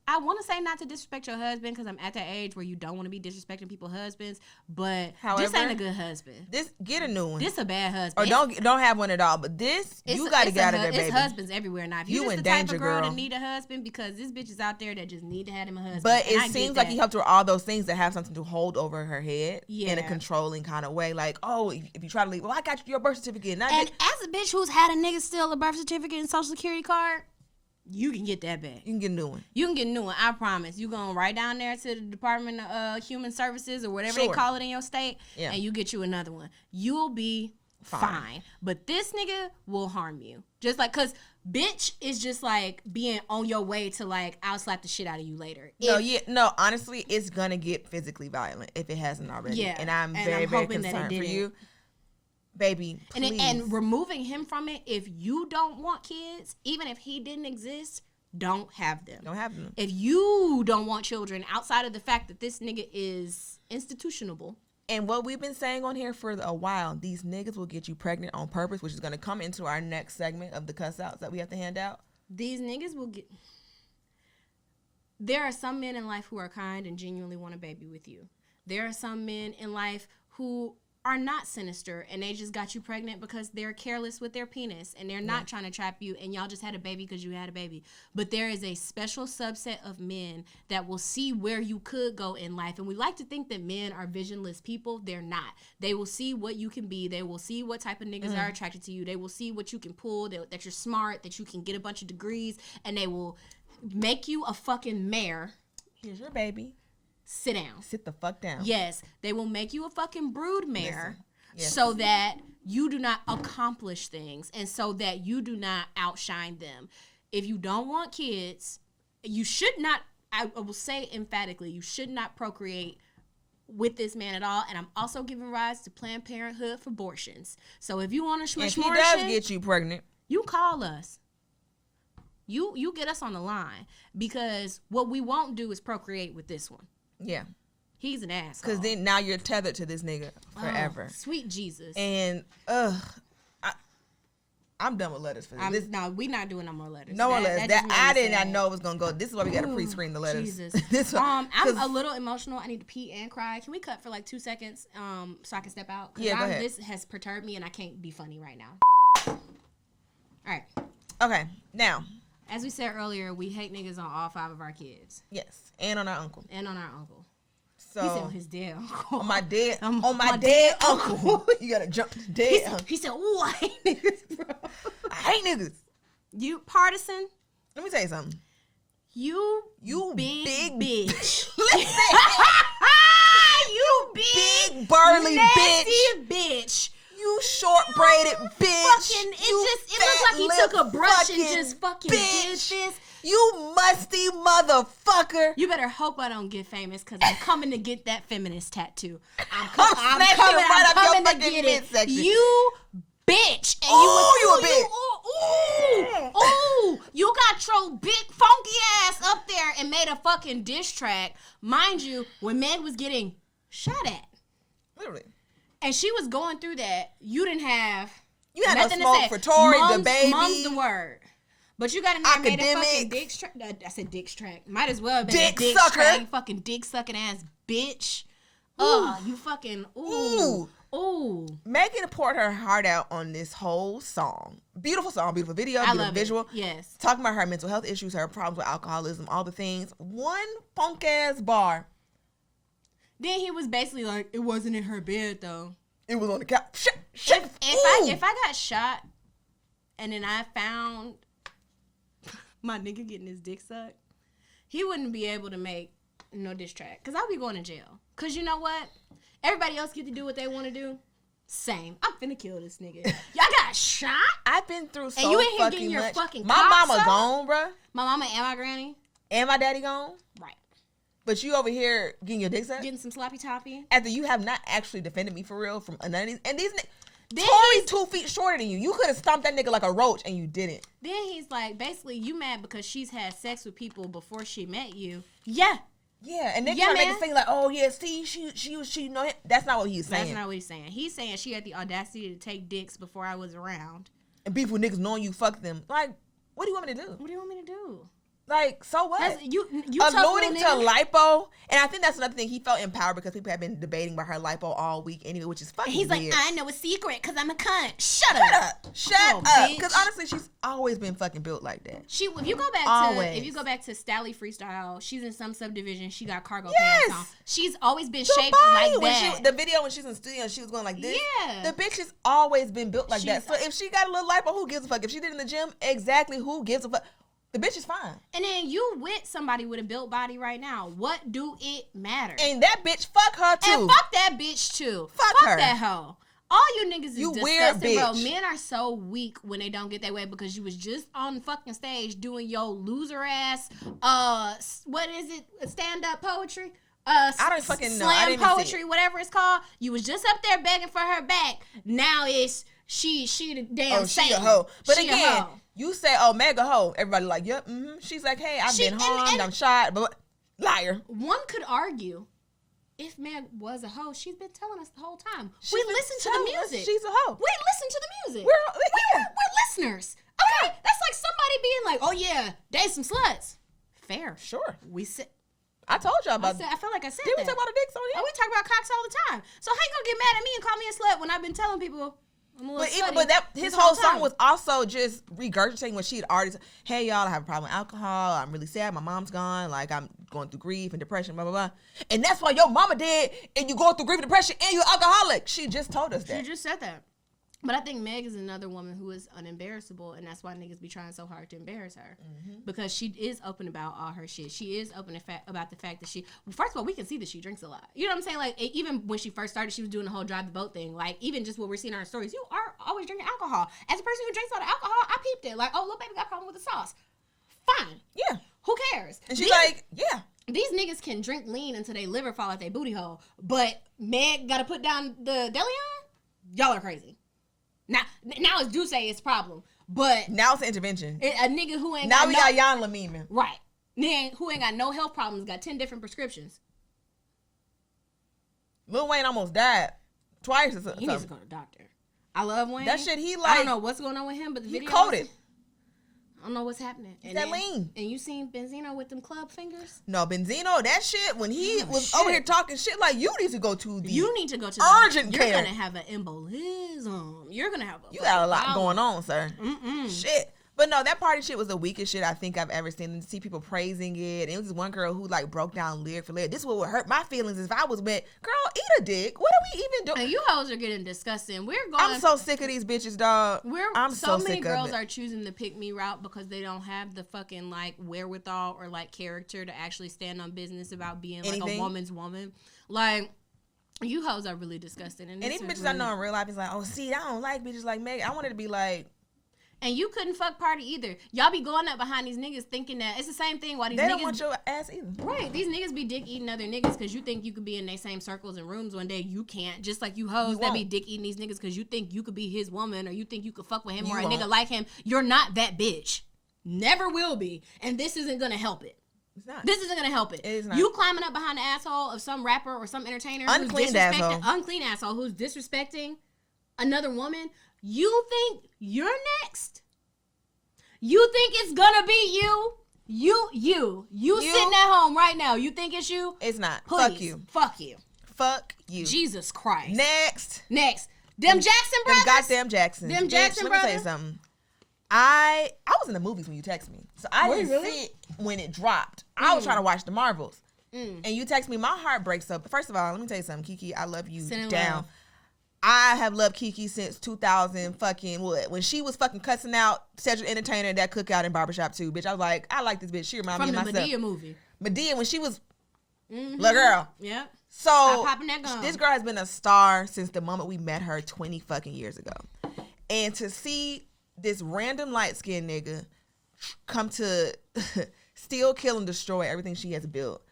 I want to say not to disrespect your husband because I'm at that age where you don't want to be disrespecting people's husbands, but this ain't a good husband. Get a new one. This a bad husband. Or don't have one at all. But you got to get out of there, baby. It's husbands everywhere now. If you just the type of girl that need a husband, because this bitch is out there that just need to have him a husband. But it seems like he helped her all those things that have something to hold over her head in a controlling kind of way. Like, oh, if you try to leave, well, I got your birth certificate. And as a bitch who's had a nigga steal a birth certificate and social security card, you can get that back. You can get a new one. You can get a new one. I promise. You going right down there to the Department of Human Services or whatever they call it in your state, and you get you another one. You'll be fine. But this nigga will harm you. Just like, because bitch is just like being on your way to like, I'll slap the shit out of you later. Honestly, it's going to get physically violent if it hasn't already. Yeah. And I'm very concerned for you. Baby, please. And removing him from it, if you don't want kids, even if he didn't exist, don't have them. Don't have them. If you don't want children, outside of the fact that this nigga is institutionable. And what we've been saying on here for a while, these niggas will get you pregnant on purpose, which is going to come into our next segment of the cuss outs that we have to hand out. These niggas will get... There are some men in life who are kind and genuinely want a baby with you. There are some men in life who are not sinister and they just got you pregnant because they're careless with their penis and they're not trying to trap you and y'all just had a baby because you had a baby. But there is a special subset of men that will see where you could go in life. And we like to think that men are visionless people. They're not. They will see what you can be. They will see what type of niggas are attracted to you. They will see what you can pull, that you're smart, that you can get a bunch of degrees, and they will make you a fucking mayor. Here's your baby. Sit down. Sit the fuck down. Yes. They will make you a fucking brood mare so that you do not accomplish things and so that you do not outshine them. If you don't want kids, you should not, I will say emphatically, you should not procreate with this man at all. And I'm also giving rise to Planned Parenthood for abortions. So if you want to if he does get you pregnant, you call us. You get us on the line because what we won't do is procreate with this one. Yeah. He's an asshole. Because then now you're tethered to this nigga forever. Oh, sweet Jesus. And, I'm done with letters for this. No, we're not doing no more letters. No more letters. I did not know it was going to go. This is why we got to pre-screen the letters. Jesus. I'm a little emotional. I need to pee and cry. Can we cut for like 2 seconds so I can step out? Yeah, go ahead. This has perturbed me and I can't be funny right now. All right. Okay. Now. As we said earlier, we hate niggas on all 5 of our kids. Yes. And on our uncle. So he said on his dead uncle. On my dead uncle. You gotta jump to dead uncle. He said, ooh, I hate niggas, bro. I hate niggas. You, Pardison. Let me tell you something. You big bitch. Listen. You big burly bitch. You short braided bitch. It looks like he took a brush and just fucking did this. You musty motherfucker. You better hope I don't get famous because I'm coming to get that feminist tattoo. I'm coming to get it. You bitch. And you a bitch. Ooh, you got your big funky ass up there and made a fucking diss track. Mind you, when Meg was getting shot at. Literally. And she was going through that. You didn't have nothing to say. For Tory, the baby. Mom's the word. But you got in there and made a fucking dick track. I said dick track. Might as well have been dick a dick sucker. Track. You fucking dick sucking ass bitch. You fucking ooh. Megan poured her heart out on this whole song. Beautiful song, beautiful video, beautiful visual. Yes. Talking about her mental health issues, her problems with alcoholism, all the things. One punk ass bar. Then he was basically like, it wasn't in her bed though. It was on the couch. If I got shot and then I found my nigga getting his dick sucked, he wouldn't be able to make no diss track. Because I'll be going to jail. Because you know what? Everybody else get to do what they want to do. Same. I'm finna kill this nigga. Y'all got shot? I've been through so and you in here fucking getting your much. Fucking my mama up? Gone, bruh. My mama and my granny. And my daddy gone. Right. But you over here getting your dick sucked? Getting some sloppy toppy. After you have not actually defended me for real from none of these. And these Tory 2 feet shorter than you. You could have stomped that nigga like a roach and you didn't. Then he's like, basically, you mad because she's had sex with people before she met you. Yeah. Yeah, and they try to make it seem like, oh yeah, see, she was cheating on him. That's not what he's saying. That's not what he's saying. He's saying she had the audacity to take dicks before I was around. And beef with niggas knowing you fuck them. Like, what do you want me to do? What do you want me to do? Like, so what? You alluding to lipo, and I think that's another thing. He felt empowered because people have been debating about her lipo all week anyway, which is fucking He's weird. like, I know a secret because I'm a cunt. Shut up. Because honestly, she's always been fucking built like that. If you go back to Talley freestyle, she's in some subdivision. She got cargo pants on. She's always been shaped like that. The video when she's in the studio, she was going like this. Yeah, the bitch has always been built like that. So if she got a little lipo, who gives a fuck? If she did it in the gym, exactly, who gives a fuck? The bitch is fine. And then you with somebody with a built body right now. What do it matter? And that bitch, fuck her too. And fuck that bitch too. Fuck her. That hoe. All you niggas is disgusting, weird bitch. Bro. Men are so weak when they don't get that way because you was just on the fucking stage doing your loser ass, what is it? Stand-up poetry? I don't fucking know. Slam poetry, whatever it's called. You was just up there begging for her back. Now it's she the damn Satan. She a hoe. But she again, you say, oh, mega hoe. Everybody like, yep, She's like, hey, I've been harmed, I'm shot, but liar. One could argue, if Meg was a hoe, she's been telling us the whole time. We listen to the music. She's a hoe. We listen to the music. We're listeners. Okay, that's like somebody being like, oh yeah, they some sluts. Fair. Sure. We sit. I told y'all about I feel like I said Did that. we talk about the dicks on here? Oh, we talk about cocks all the time. So how you gonna get mad at me and call me a slut when I've been telling people But that his whole song was also just regurgitating what she had already said. Hey y'all, I have a problem with alcohol. I'm really sad. My mom's gone. Like I'm going through grief and depression. Blah blah blah. And that's why your mama dead. And you going through grief and depression. And you're alcoholic. She just told us that. She just said that. But I think Meg is another woman who is unembarrassable, and that's why niggas be trying so hard to embarrass her. Because she is open about all her shit. She is open about the fact that first of all, we can see that she drinks a lot. You know what I'm saying? Like, even when she first started, she was doing the whole drive the boat thing. Like, even just what we're seeing in her stories, you are always drinking alcohol. As a person who drinks a lot of alcohol, I peeped it. Like, oh, little baby got a problem with the sauce. Fine. Yeah. Who cares? And she's like, yeah. These niggas can drink lean until they liver fall out their booty hole. But Meg got to put down the deli on? Y'all are crazy. Now it's do say it's a problem, but now it's an intervention. A nigga who ain't now we got Jan Lamine. Right. Nigga who ain't got no health problems got 10 different prescriptions. Lil Wayne almost died twice or something. He needs to go to the doctor. I love Wayne. That shit he like. I don't know what's going on with him, but the video. He coded. I don't know what's happening. And that lean. And you seen Benzino with them club fingers? No, Benzino, that shit, when he was over here talking shit, like, you need to go to the urgent care. You're going to have an embolism. You're going to have You got a lot going on, sir. Shit. But no, that party shit was the weakest shit I think I've ever seen. And to see people praising it. And it was this one girl who like broke down lyric for lyric. This what would hurt my feelings if I was with, girl, eat a dick. What are we even doing? And you hoes are getting disgusting. I'm so sick of these bitches, dog. I'm so many sick girls of it. are choosing the pick me route because they don't have the fucking like wherewithal or like character to actually stand on business about being like a woman's woman. Like, you hoes are really disgusting. And even bitches I know in real life is like, oh, see, I don't like bitches like Megan. I wanted to be like. And you couldn't fuck Party either. Y'all be going up behind these niggas thinking that it's the same thing. Why these they niggas don't want your ass either. Right. These niggas be dick eating other niggas because you think you could be in their same circles and rooms one day. You can't. Just like you hoes that be dick eating these niggas because you think you could be his woman or you think you could fuck with him or a nigga like him. You're not that bitch. Never will be. And this isn't gonna help it. It's not. This isn't gonna help it. It is not. You climbing up behind the asshole of some rapper or some entertainer unclean asshole who's disrespecting another woman. You think you're next? You think it's gonna be you? You sitting at home right now. You think it's you? It's not. Please, Fuck you. Fuck you. Jesus Christ. Next. Them Jackson brothers. Them goddamn Jacksons. Them Jackson brothers. Let me tell you something. I was in the movies when you text me, so I didn't see it when it dropped. I was trying to watch the Marvels, and you text me. My heart breaks up. First of all, let me tell you something, Keke. I love you down. Love. I have loved Keke since 2000 fucking what? When she was fucking cussing out Cedric Entertainer at that cookout in Barbershop 2, bitch. I was like, I like this bitch. She reminded me of myself. From the Madea movie. Madea, when she was little girl. Yep. So popping that gum. This girl has been a star since the moment we met her 20 fucking years ago. And to see this random light-skinned nigga come to steal, kill, and destroy everything she has built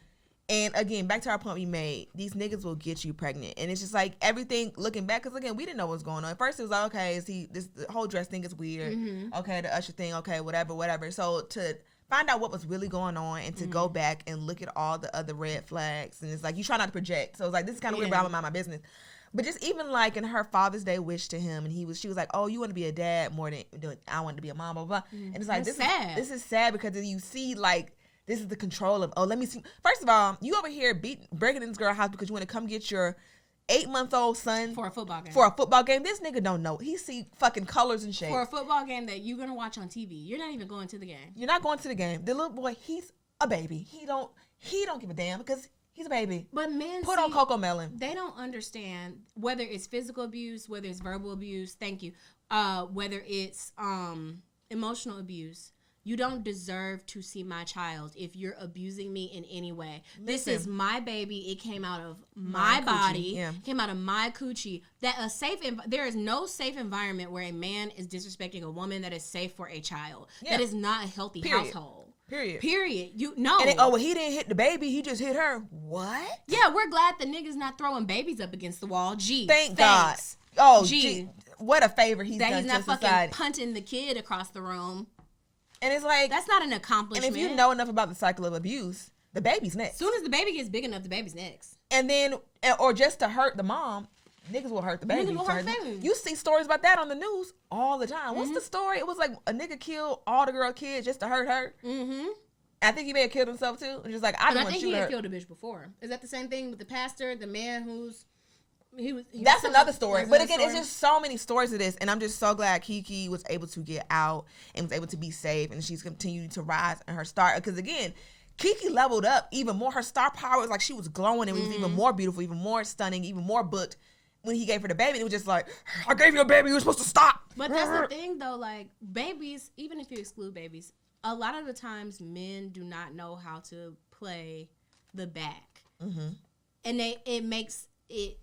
And again, back to our point we made, these niggas will get you pregnant. And it's just like everything looking back, because again, we didn't know what was going on. At first it was like, okay, the whole dress thing is weird. Okay, the Usher thing, okay, whatever. So to find out what was really going on and to go back and look at all the other red flags, and it's like you try not to project. So it's like, this is kind of weird, but I'm gonna mind my business. But just even like in her Father's Day wish to him, and she was like, "Oh, you want to be a dad more than I want to be a mom." Blah blah. Blah. And it's like, this is sad because you see like this is the control of, oh, let me see. First of all, you over here breaking in this girl's house because you want to come get your 8-month-old son for a football game. This nigga don't know. He see fucking colors and shapes. For a football game that you're gonna watch on TV. You're not even going to the game. You're not going to the game. The little boy, he's a baby. He don't give a damn because he's a baby. But men put on Coco Melon. They don't understand whether it's physical abuse, whether it's verbal abuse. Thank you. Whether it's emotional abuse. You don't deserve to see my child if you're abusing me in any way. Listen, this is my baby. It came out of my body. Came out of my coochie. There is no safe environment where a man is disrespecting a woman that is safe for a child. That is not a healthy household. Period. You know. And well, he didn't hit the baby. He just hit her. What? Yeah, we're glad the nigga's not throwing babies up against the wall. Gee, thanks. God. Oh, gee. What a favor he's done to society. That he's not fucking punting the kid across the room. And it's like, that's not an accomplishment. And if you know enough about the cycle of abuse, the baby's next. As soon as the baby gets big enough, the baby's next. And then, or just to hurt the mom, niggas will hurt the baby. You see stories about that on the news all the time. What's the story? It was like a nigga killed all the girl kids just to hurt her. I think he may have killed himself too. It's just like, I think he had killed a bitch before. Is that the same thing with the pastor, the man who's... That's another story. But again, it's just so many stories of this, and I'm just so glad Keke was able to get out and was able to be safe, and she's continued to rise in her star. Because again, Keke leveled up even more. Her star power was like she was glowing, and it was even more beautiful, even more stunning, even more booked when he gave her the baby. It was just like, I gave you a baby, you were supposed to stop. But that's the thing though, like babies, even if you exclude babies, a lot of the times men do not know how to play the back, and it makes it.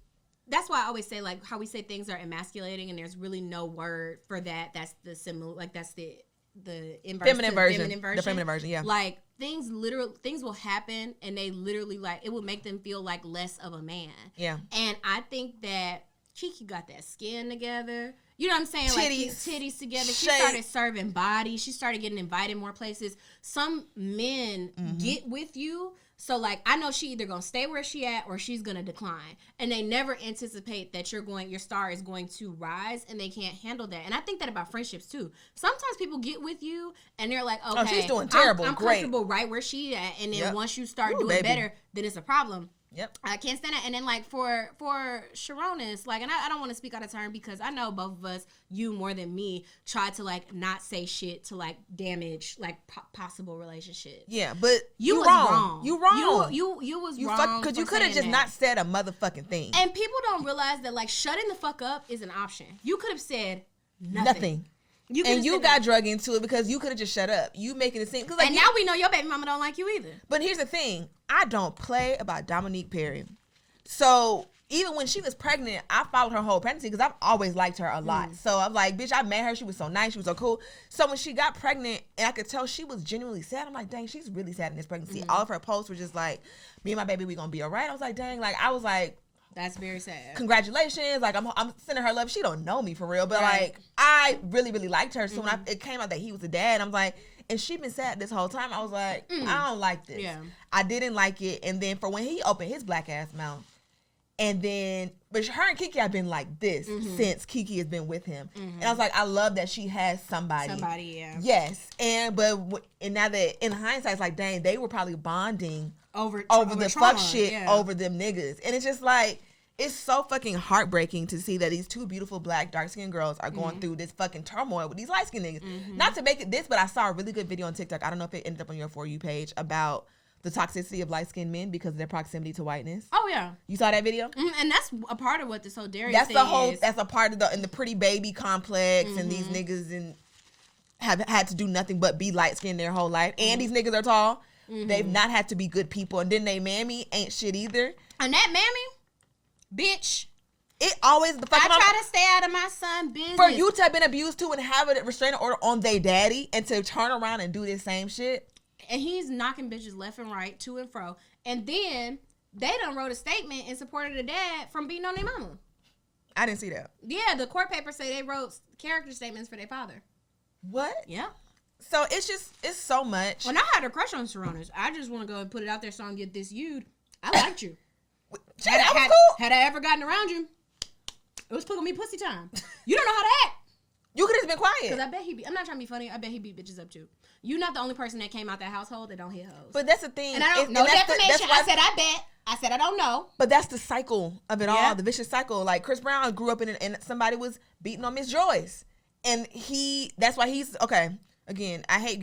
That's why I always say, like, how we say things are emasculating, and there's really no word for that. That's the similar, like, that's the inverse, feminine version. The feminine version, yeah. Like, things will happen, and they literally, like, it will make them feel like less of a man. Yeah. And I think that Keke got that skin together. You know what I'm saying? Titties together. She started serving bodies. She started getting invited more places. Some men get with you. So, like, I know she either going to stay where she at or she's going to decline. And they never anticipate that your star is going to rise, and they can't handle that. And I think that about friendships, too. Sometimes people get with you, and they're like, okay, she's doing terrible. I'm comfortable right where she at. And then once you start doing better, then it's a problem. Yep. I can't stand it. And then, like, for Sharonis, like, and I don't want to speak out of turn because I know both of us, you more than me, tried to, like, not say shit to, like, damage, like, possible relationships. Yeah, but you wrong. You wrong. You was wrong. Because you could have just not said a motherfucking thing. And people don't realize that, like, shutting the fuck up is an option. You could have said nothing. You got drug into it because you could have just shut up. You making it seem... Like, and now we know your baby mama don't like you either. But here's the thing. I don't play about Dominique Perry. So even when she was pregnant, I followed her whole pregnancy because I've always liked her a lot. So I'm like, bitch, I met her. She was so nice. She was so cool. So when she got pregnant and I could tell she was genuinely sad, I'm like, dang, she's really sad in this pregnancy. All of her posts were just like, me and my baby, we gonna be all right. I was like, dang, like, I was like, that's very sad. Congratulations. Like, I'm sending her love. She don't know me for real. But, like, I really, really liked her. So when it came out that he was a dad, I'm like, and she been sad this whole time. I was like, I don't like this. Yeah. I didn't like it. And then for when he opened his black ass mouth, and then, but her and Keke have been like this since Keke has been with him. And I was like, I love that she has somebody. Yeah. Yes. And now that in hindsight, it's like, dang, they were probably bonding over the trauma, fuck shit over them niggas. And it's just like, it's so fucking heartbreaking to see that these two beautiful black dark-skinned girls are going through this fucking turmoil with these light-skinned niggas. Not to make it this, but I saw a really good video on TikTok. I don't know if it ended up on your For You page about the toxicity of light-skinned men because of their proximity to whiteness. Oh, yeah. You saw that video? And that's a part of what this whole Darius thing is. That's a part of the pretty baby complex, and these niggas have had to do nothing but be light-skinned their whole life. And these niggas are tall. They've not had to be good people. And then they mammy ain't shit either. And that mammy... Bitch, it always the fucking. I try to stay out of my son's business. For you to have been abused too and have a restraining order on they daddy and to turn around and do this same shit. And he's knocking bitches left and right, to and fro. And then they done wrote a statement in support of the dad from beating on their mama. I didn't see that. Yeah, the court papers say they wrote character statements for their father. What? Yeah. So it's so much. When I had a crush on Serranos, I just want to go and put it out there so I can get this you'd. I liked you. Had I ever gotten around you, it was putting me pussy time. You don't know how to act. You could have just been quiet. Because I bet I'm not trying to be funny, I bet he beat bitches up too. You're not the only person that came out that household that don't hit hoes. But that's the thing. And I don't know defamation. I said I bet. I said I don't know. But that's the cycle of it all, the vicious cycle. Like Chris Brown grew up in it and somebody was beating on Miss Joyce. And that's why he's, okay, again, I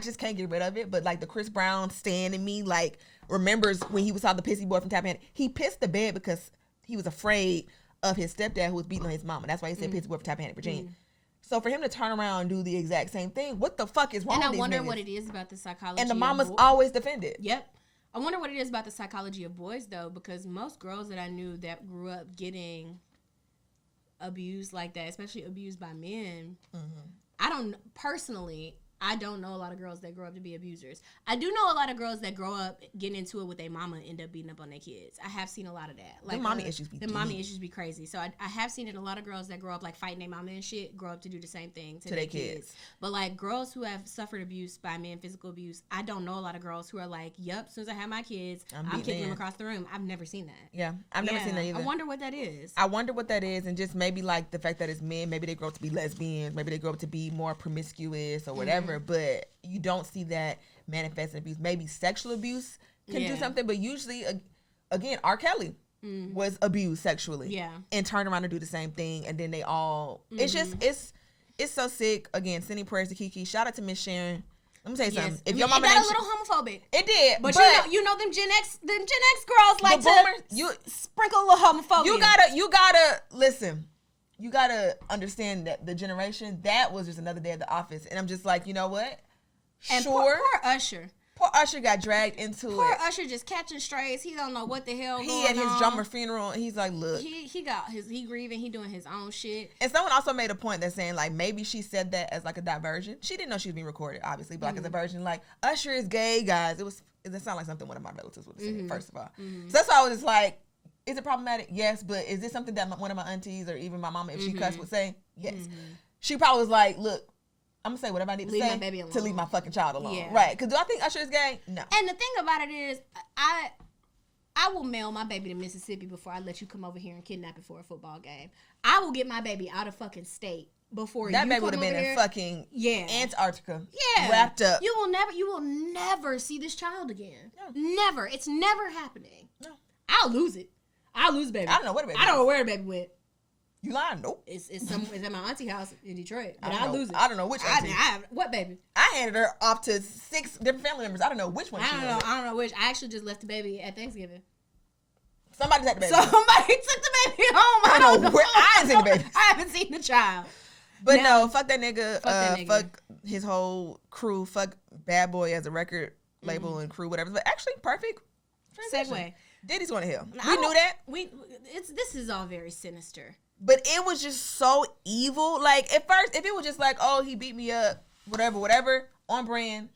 just can't get rid of it. But like the Chris Brown stan in me, like remembers when he saw the pissy boy from Tappahannock. He pissed the bed because he was afraid of his stepdad who was beating on his mama. That's why he said pissy boy from Tappahannock, Virginia. So for him to turn around and do the exact same thing, what the fuck is wrong with these And I wonder niggas? what it is about the psychology. And the mama's always defended. Yep. I wonder what it is about the psychology of boys, though, because most girls that I knew that grew up getting abused like that, especially abused by men, I don't know a lot of girls that grow up to be abusers. I do know a lot of girls that grow up getting into it with their mama and end up beating up on their kids. I have seen a lot of that. Like the mommy issues be crazy. So I have seen it. A lot of girls that grow up like fighting their mama and shit grow up to do the same thing to their kids. But like girls who have suffered abuse by men, physical abuse, I don't know a lot of girls who are like, yep, as soon as I have my kids, I'm kicking them across the room. I've never seen that. Yeah, I've never seen that either. I wonder what that is. And just maybe like the fact that it's men, maybe they grow up to be lesbians, maybe they grow up to be more promiscuous or whatever, but you don't see that manifest in abuse. Maybe sexual abuse can do something, but usually, again, R. Kelly was abused sexually, and turn around and do the same thing, and then they all. It's just it's so sick. Again, sending prayers to Keke. Shout out to Miss Sharon. Let me tell you something. If your mama got a little homophobic. It did, but you know them Gen X girls like to sprinkle a little homophobia. You gotta listen. You gotta understand that the generation that was just another day at the office, and I'm just like, you know what? And poor Usher. Poor Usher got dragged into Poor Usher just catching strays. He don't know what the hell he at his drummer funeral, and he's like, look. He grieving. He doing his own shit. And someone also made a point that's saying, like, maybe she said that as, like, a diversion. She didn't know she was being recorded, obviously, but, like, as a version, like, Usher is gay, guys. It sounded like something one of my relatives would have said, first of all. So that's why I was just like, is it problematic? Yes, but is this something that one of my aunties or even my mama, if she cussed, would say? Yes. She probably was like, look, I'm going to say whatever I need to say to leave my fucking child alone. Yeah. Right. Because do I think Usher is gay? No. And the thing about it is, I will mail my baby to Mississippi before I let you come over here and kidnap it for a football game. I will get my baby out of fucking state before that you baby would have been in fucking Antarctica. Yeah. Wrapped up. You will never see this child again. No. Never. It's never happening. No. I'll lose it. I'll lose baby. I don't know where the baby I don't know where the baby went. You lying? Nope. It's at my auntie house in Detroit. But I'll lose it. I don't know which auntie. What baby? I handed her off to 6 different family members. I don't know which one she was. I don't know which. I actually just left the baby at Thanksgiving. Somebody took the baby. Somebody took the baby home. I don't know where. I haven't seen the baby. I haven't seen the child. But no, fuck that nigga. Fuck his whole crew. Fuck Bad Boy as a record label and crew, whatever. But actually, perfect segue. Diddy's going to hell. We knew that. This is all very sinister. But it was just so evil. Like, at first, if it was just like, oh, he beat me up, whatever, on brand.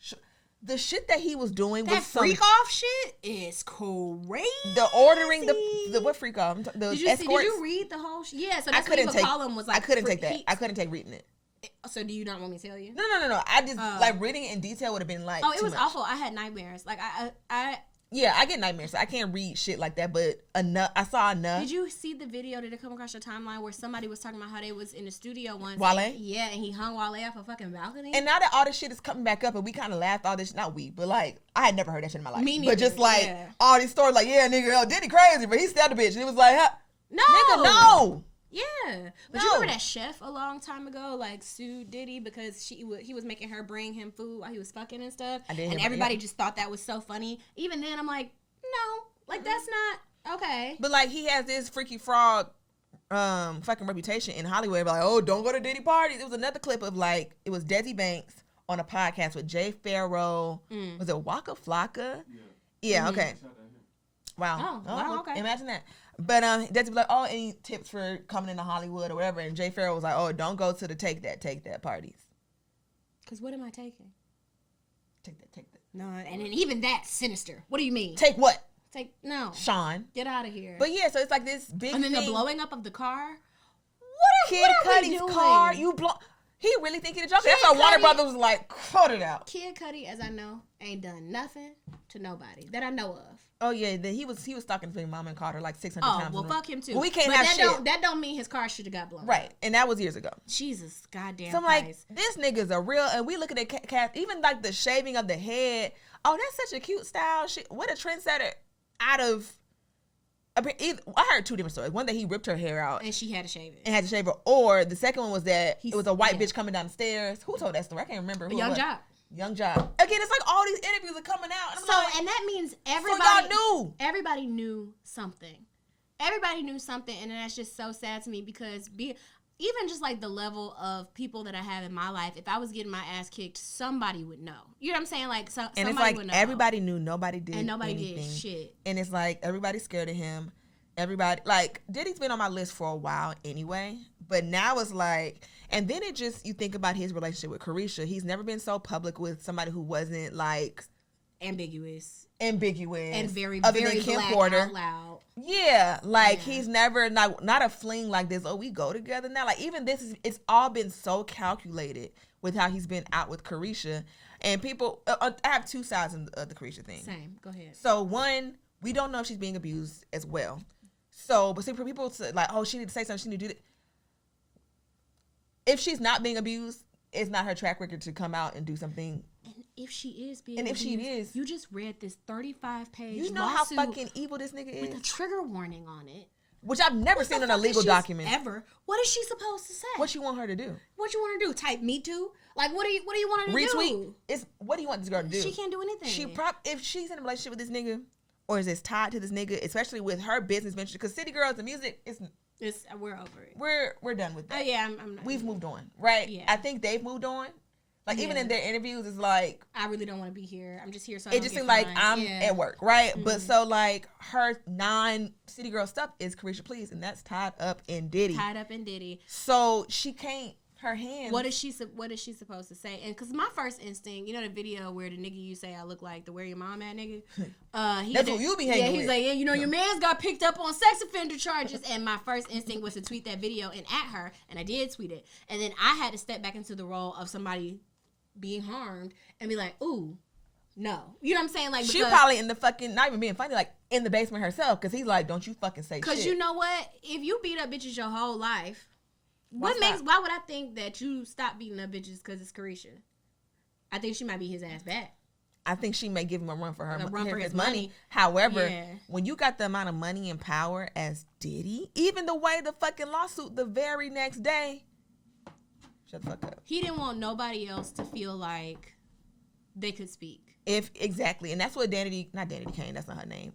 The shit that he was doing was freak off shit is crazy. The ordering, the what freak off? The escorts. Did you read the whole shit? Yeah, so that's what the column was like. I couldn't take that. I couldn't take reading it. So do you not want me to tell you? No. I just, like, reading it in detail would have been like, it was awful. I had nightmares. Like, Yeah, I get nightmares. So I can't read shit like that, but I saw enough. Did you see the video? Did it come across your timeline where somebody was talking about how they was in the studio once? Wale? Yeah, and he hung Wale off a fucking balcony. And now that all this shit is coming back up, and we kind of laughed all this, not we, but like, I had never heard that shit in my life. Me neither. But just like, all these stories like, yeah, nigga, Diddy crazy, but he stabbed a bitch. And it was like, no. Nigga, no. Yeah, but you remember that chef a long time ago, like, sued Diddy because he was making her bring him food while he was fucking and stuff, and everybody just thought that was so funny. Even then, I'm like, no, like, that's not okay. But like, he has this freaky frog fucking reputation in Hollywood, like, oh, don't go to Diddy parties. It was another clip of, like, it was Desi Banks on a podcast with Jay Farrow. Was it Waka Flocka? Yeah, okay. Wow. Oh, okay. Imagine that. But Desi was like, oh, any tips for coming into Hollywood or whatever? And Jay Farrow was like, oh, don't go to the take that parties. Because what am I taking? Take that. No, and then even that sinister. What do you mean? Take what? No. Sean. Get out of here. But yeah, so it's like this big And then thing. the blowing up of the car. Kid Cudi's car. You blow. He really think he the Joker. That's why Warner Brothers was like, cut it out. Kid Cudi, as I know, ain't done nothing to nobody that I know of. Oh yeah, he was stalking Big Mama and Carter like 600 times. Oh well, fuck him too. Well, we can't but have that shit. That don't mean his car should have got blown. Right, and that was years ago. Jesus goddamn. So I'm like, this nigga's a real. And we look at the cat, even like the shaving of the head. Oh, that's such a cute style. Shit, what a trendsetter. Out of, I heard two different stories. One that he ripped her hair out and she had to shave it. And had to shave her. Or the second one was that it was a white bitch coming down the stairs. Who told that story? I can't remember. Young Jock. Young Jock. Again, it's like all these interviews are coming out. And I'm and that means everybody. So y'all knew. Everybody knew something. Everybody knew something, and that's just so sad to me because even just like the level of people that I have in my life, if I was getting my ass kicked, somebody would know. You know what I'm saying? Like, and it's like everybody knew, nobody did, and nobody anything. did shit. And it's like everybody's scared of him. Everybody, like, Diddy's been on my list for a while anyway, but now it's like, and then it just, you think about his relationship with Carisha. He's never been so public with somebody who wasn't like ambiguous and very other very than Kim black Porter. out loud. Yeah, like he's never not a fling like this. Oh, we go together now. Like even this it's all been so calculated with how he's been out with Carisha, and people. I have two sides of the Carisha thing. Same. Go ahead. So one, we don't know if she's being abused as well. So, but see, for people to like, oh, she need to say something. She need to do that. If she's not being abused, it's not her track record to come out and do something. And if she is being abused, you just read this 35-page You know how fucking evil this nigga is? With a trigger warning on it. Which I've never seen in a legal document. Ever. What is she supposed to say? What you want her to do? What you want her to do? Type me too? Like what do you want her to do? Retweet. What do you want this girl to do? She can't do anything. If she's in a relationship with this nigga, or is this tied to this nigga, especially with her business venture, because City Girls and music, we're over it. We're done with that. Oh yeah, we've moved on, right? Yeah. I think they've moved on. Like even in their interviews, it's like I really don't want to be here. I'm just here so it just seems like I'm at work, right? Mm-hmm. But so like her non-City Girl stuff is Carisha Please, and that's tied up in Diddy. So she can't. Her hands. What is she supposed to say? And because my first instinct, you know the video where the nigga you say I look like the where your mom at nigga. That's what you be hanging with. He's like, your man's got picked up on sex offender charges. And my first instinct was to tweet that video and at her, and I did tweet it. And then I had to step back into the role of somebody being harmed and be like, ooh, no. You know what I'm saying? Like she probably in the fucking, not even being funny, like in the basement herself, because he's like, don't you fucking say shit. Because you know what? If you beat up bitches your whole life, why would I think that you stop beating up bitches because it's Carisha? I think she might be his ass back. I think she may give him a run for his money. However, when you got the amount of money and power as Diddy, even the way the fucking lawsuit the very next day, shut the fuck up. He didn't want nobody else to feel like they could speak. Exactly, and that's what not Danity Kane, that's not her name.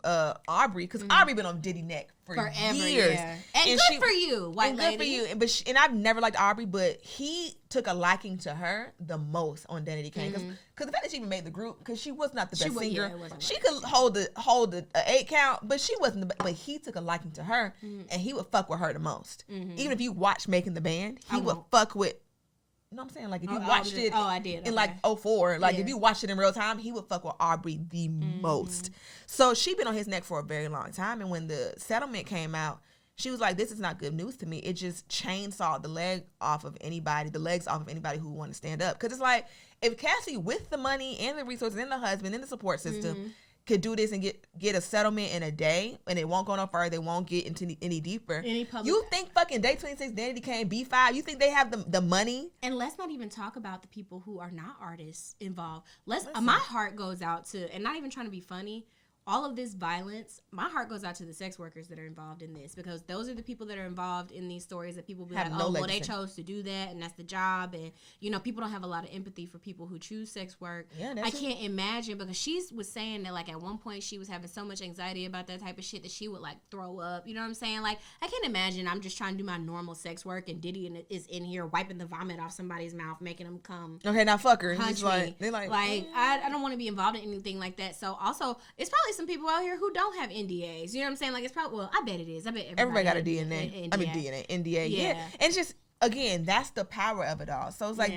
Aubrey, because Aubrey been on Diddy neck for forever, years. Yeah. And good for you, white lady. Good for you. And I've never liked Aubrey, but he took a liking to her the most on Danity Kane. Because the fact that she even made the group, because she was not the best singer. She could hold the 8 count, but she wasn't but he took a liking to her, and he would fuck with her the most. Even if you watch Making the Band, he would fuck with. You know what I'm saying? Like if you watched it I did. in like 2004, like if you watched it in real time, he would fuck with Aubrey the most. So she been on his neck for a very long time. And when the settlement came out, she was like, this is not good news to me. It just chainsawed the legs off of anybody who want to stand up. Because it's like, if Cassie with the money and the resources and the husband and the support system could do this and get a settlement in a day, and it won't go no further, they won't get into any deeper. You think fucking Day 26, Danity Kane, B5, you think they have the money? And let's not even talk about the people who are not artists involved. My heart goes out to, and not even trying to be funny, all of this violence, my heart goes out to the sex workers that are involved in this, because those are the people that are involved in these stories that people be like, they chose to do that and that's the job. And, people don't have a lot of empathy for people who choose sex work. Yeah, I can't imagine, because she was saying that, like, at one point she was having so much anxiety about that type of shit that she would, like, throw up. You know what I'm saying? Like, I can't imagine I'm just trying to do my normal sex work and Diddy is in here wiping the vomit off somebody's mouth, making them come. Okay, now fuck her. Punch me. I don't want to be involved in anything like that. So, also, it's probably some people out here who don't have NDAs. You know what I'm saying? Like, it's probably, I bet it is. I bet everybody got a NDA. Yeah. And it's just, again, that's the power of it all. So it's like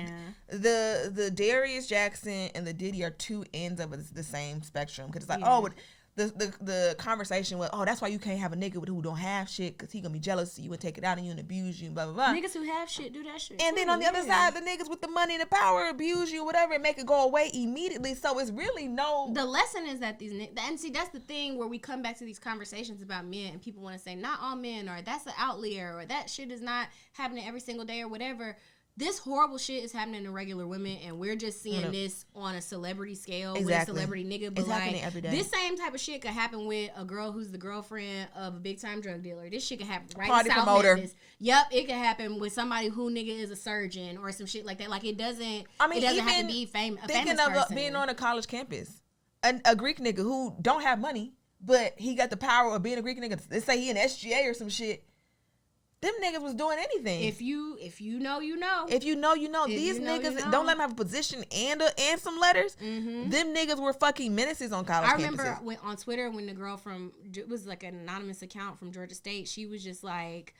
the Darius Jackson and the Diddy are two ends of the same spectrum. Because it's like, the conversation was, that's why you can't have a nigga who don't have shit, because he gonna be jealous of you and take it out on you and abuse you and blah blah blah. Niggas who have shit do that shit. And then on the other side, the niggas with the money and the power abuse you, whatever, and make it go away immediately. So it's really The lesson is that these niggas, and see, that's the thing where we come back to these conversations about men, and people want to say not all men, or that's an outlier, or that shit is not happening every single day, or whatever. This horrible shit is happening to regular women, and we're just seeing this on a celebrity scale with a celebrity nigga. But like, every day. This same type of shit could happen with a girl who's the girlfriend of a big time drug dealer. This shit could happen right in South Memphis. Yep, it could happen with somebody who nigga is a surgeon or some shit like that. Like, it doesn't. I mean, it doesn't have to be famous. Thinking of being on a college campus, a Greek nigga who don't have money, but he got the power of being a Greek nigga. Let's say he an SGA or some shit. Them niggas was doing anything. If you know, you know. If you know, you know. These niggas don't let them have a position and some letters. Mm-hmm. Them niggas were fucking menaces on college campuses. I remember on Twitter when the girl it was like an anonymous account from Georgia State. She was just like,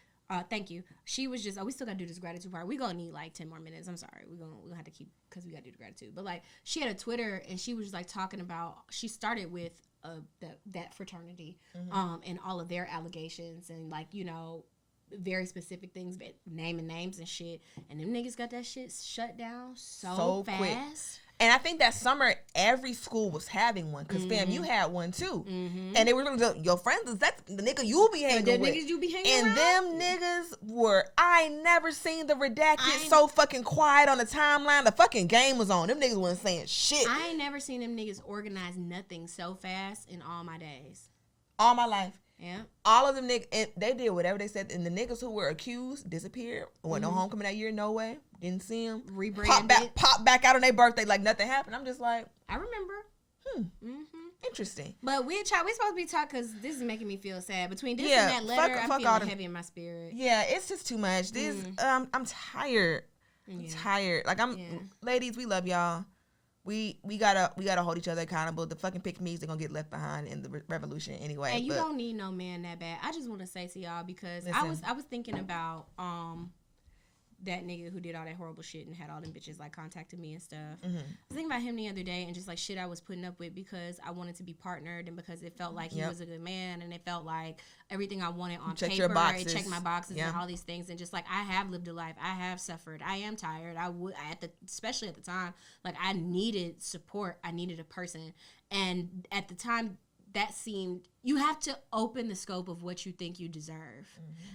thank you. She was just, we still got to do this gratitude part. We gonna need like 10 more minutes. I'm sorry. We're gonna have to keep, because we got to do the gratitude. But like, she had a Twitter and she was just like talking about, she started with that fraternity and all of their allegations and like, you know, very specific things, but naming names and shit, and them niggas got that shit shut down so fast. Quick. And I think that summer every school was having one, because fam, you had one too, and they were your friends. That's the nigga you be hanging with. Niggas you be hanging and around? Them niggas were. I ain't never seen the redacted so fucking quiet on the timeline. The fucking game was on. Them niggas wasn't saying shit. I ain't never seen them niggas organize nothing so fast in all my days, all my life. Yeah, all of them niggas, they did whatever they said, and the niggas who were accused disappeared. Went no homecoming that year, no way. Didn't see them. Rebranded. Pop back out on their birthday like nothing happened. I'm just like, I remember. Interesting. But we supposed to be talking, because this is making me feel sad. Between this and that letter, I'm feeling heavy in my spirit. Yeah, it's just too much. This, I'm tired. I'm tired. Like ladies, we love y'all. We gotta hold each other accountable. The fucking pick-me's are gonna get left behind in the revolution anyway. And you don't need no man that bad. I just want to say to y'all, because I was thinking about that nigga who did all that horrible shit and had all them bitches like contacting me and stuff. I was thinking about him the other day and just like shit I was putting up with because I wanted to be partnered and because it felt like he was a good man and it felt like everything I wanted on paper. It checked my boxes and all these things, and just like I have lived a life, I have suffered, I am tired. Especially at the time, like I needed support, I needed a person, and at the time that seemed, you have to open the scope of what you think you deserve.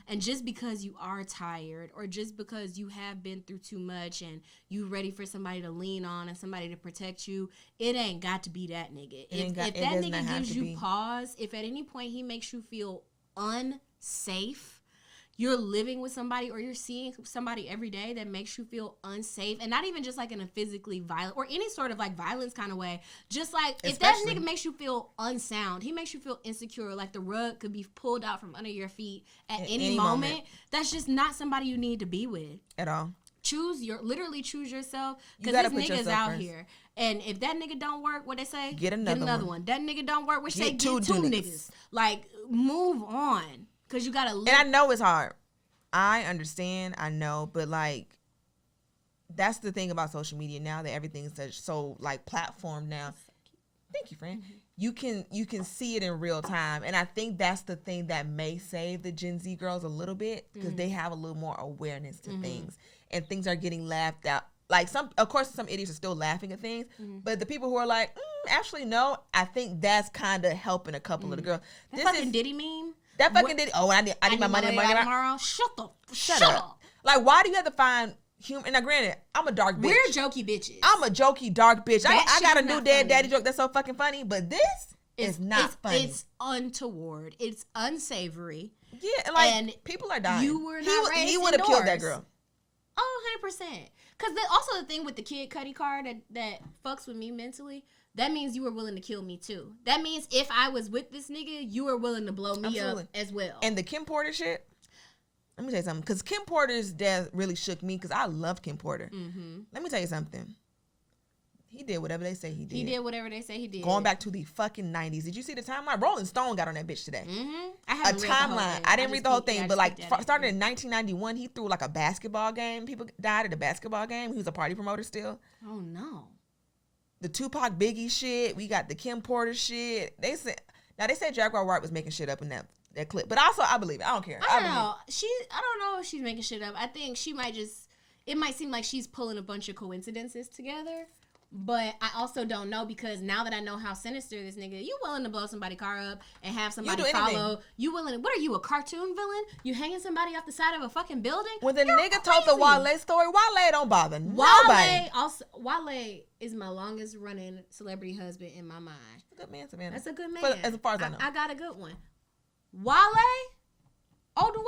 And just because you are tired or just because you have been through too much and you ready for somebody to lean on and somebody to protect you, it ain't got to be that nigga. If that nigga gives you pause, if at any point he makes you feel unsafe, you're living with somebody or you're seeing somebody every day that makes you feel unsafe, and not even just like in a physically violent or any sort of like violence kind of way, just like if that nigga makes you feel unsound, he makes you feel insecure, like the rug could be pulled out from under your feet at any moment, that's just not somebody you need to be with at all. Literally choose yourself, because this nigga's out here, and if that nigga don't work, what they say, get another one. That nigga don't work, which say get two niggas. Like, move on. Because you got to live. And I know it's hard. I understand. I know. But, like, that's the thing about social media now, that everything's so like, platform now. Thank you, friend. You can see it in real time. And I think that's the thing that may save the Gen Z girls a little bit, because they have a little more awareness to things. And things are getting laughed at. Like, of course, some idiots are still laughing at things. But the people who are like, actually, no, I think that's kind of helping a couple of the girls. That fucking Diddy meme. That fucking Diddy. Oh, I need my money tomorrow. Shut up. Like, why do you have to find humor? Now, granted, I'm a dark bitch. We're jokey bitches. I'm a jokey dark bitch. I got a new daddy joke that's so fucking funny, but this is not funny. It's untoward. It's unsavory. Yeah, and people are dying. You were not raised He would have killed that girl. Oh, 100%. Because also the thing with the Kid Cudi card that fucks with me mentally, that means you were willing to kill me too. That means if I was with this nigga, you were willing to blow me up as well. And the Kim Porter shit, let me tell you something. Because Kim Porter's death really shook me, because I love Kim Porter. Let me tell you something. He did whatever they say he did. He did whatever they say he did. Going back to the fucking 90s. Did you see the timeline? Rolling Stone got on that bitch today. Mm-hmm. I haven't read timeline. The whole thing. I didn't read the whole thing, but like started in in 1991. He threw like a basketball game. People died at a basketball game. He was a party promoter still. Oh no. The Tupac Biggie shit. We got the Kim Porter shit. They said Jaguar Wright was making shit up in that clip, but also I believe it. I don't care. I don't know. I don't know if she's making shit up. I think she might just. It might seem like she's pulling a bunch of coincidences together. But I also don't know, because now that I know how sinister this nigga, you willing to blow somebody's car up and have somebody follow? You willing? What are you, a cartoon villain? You hanging somebody off the side of a fucking building? When the nigga told the Wale story, Wale don't bother nobody. Wale is my longest running celebrity husband in my mind. Good man, Savannah. That's a good man. As far as I know, I got a good one. Wale. Older Wale,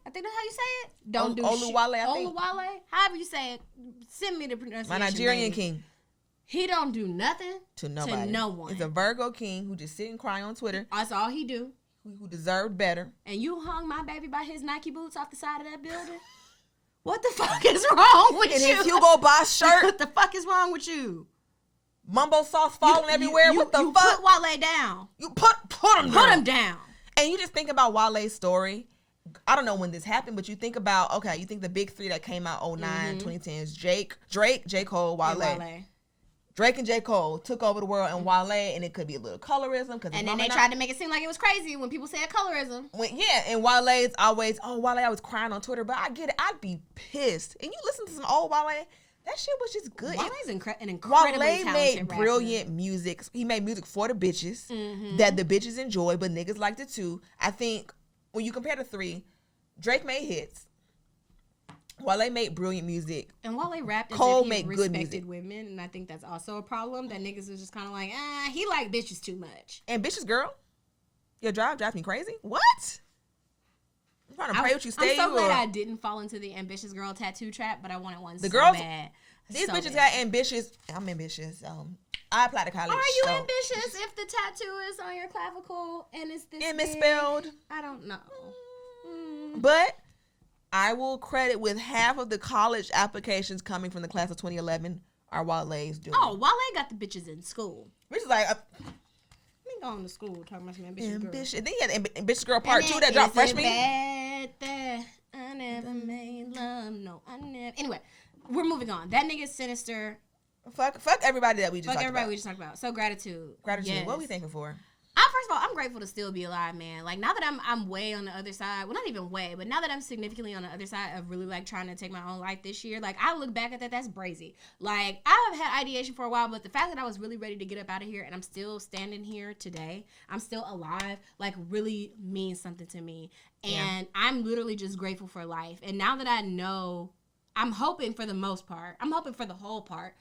I think that's how you say it. Don't do shit. Wale, I think. Older Wale, however you say it. Send me the pronunciation. My Nigerian baby. king. He don't do nothing to nobody. To no one. He's a Virgo king who just sit and cry on Twitter. That's all he do. Who deserved better. And you hung my baby by his Nike boots off the side of that building? What the fuck is wrong with and you? And his Hugo Boss shirt. What the fuck is wrong with you? Mumbo sauce falling everywhere. What the fuck? You put Wale down. You put him down. Put him down. And you just think about Wale's story. I don't know when this happened, but you think about, okay, you think the big three that came out 09, 2010s, Drake, J. Cole, Wale. Drake and J. Cole took over the world, and Wale, and it could be a little colorism. And then they tried to make it seem like it was crazy when people said colorism. And Wale is always, Wale, I was crying on Twitter, but I get it. I'd be pissed. And you listen to some old Wale, that shit was just good. Wale's an incredibly Wale made rapper. brilliant music. He made music for the bitches that the bitches enjoy, but niggas liked it too. I think when you compare the three, Drake made hits. Wale made brilliant music. And Wale rapped as Cole if made he good respected women, and I think that's also a problem, that niggas is just kind of like, he like bitches too much. Ambitious girl? Your drives me crazy? What? I'm trying to pray with you, stay. I'm so glad I didn't fall into the ambitious girl tattoo trap, but I wanted one bad. These bitches got ambitious. I'm ambitious. I applied to college. Are you ambitious if the tattoo is on your clavicle and it's this and misspelled? I don't know. But I will credit with half of the college applications coming from the class of 2011 are Wale's doing. Oh, Wale got the bitches in school. Which is like, me going to school talking about some ambitious girl. Then he had Ambitious Girl Part 2 that dropped freshman. I never made love. No, I never. Anyway, we're moving on. That nigga's sinister. Fuck everybody that we just talked about. Fuck everybody we just talked about. So gratitude. Yes. What are we thankful for? First of all, I'm grateful to still be alive, man. Like, now that I'm way on the other side, well, not even way, but now that I'm significantly on the other side of really, like, trying to take my own life this year, like, I look back at that's brazy. Like, I've had ideation for a while, but the fact that I was really ready to get up out of here and I'm still standing here today, I'm still alive, like, really means something to me. And I'm literally just grateful for life. And now that I know, I'm hoping for the most part, I'm hoping for the whole part,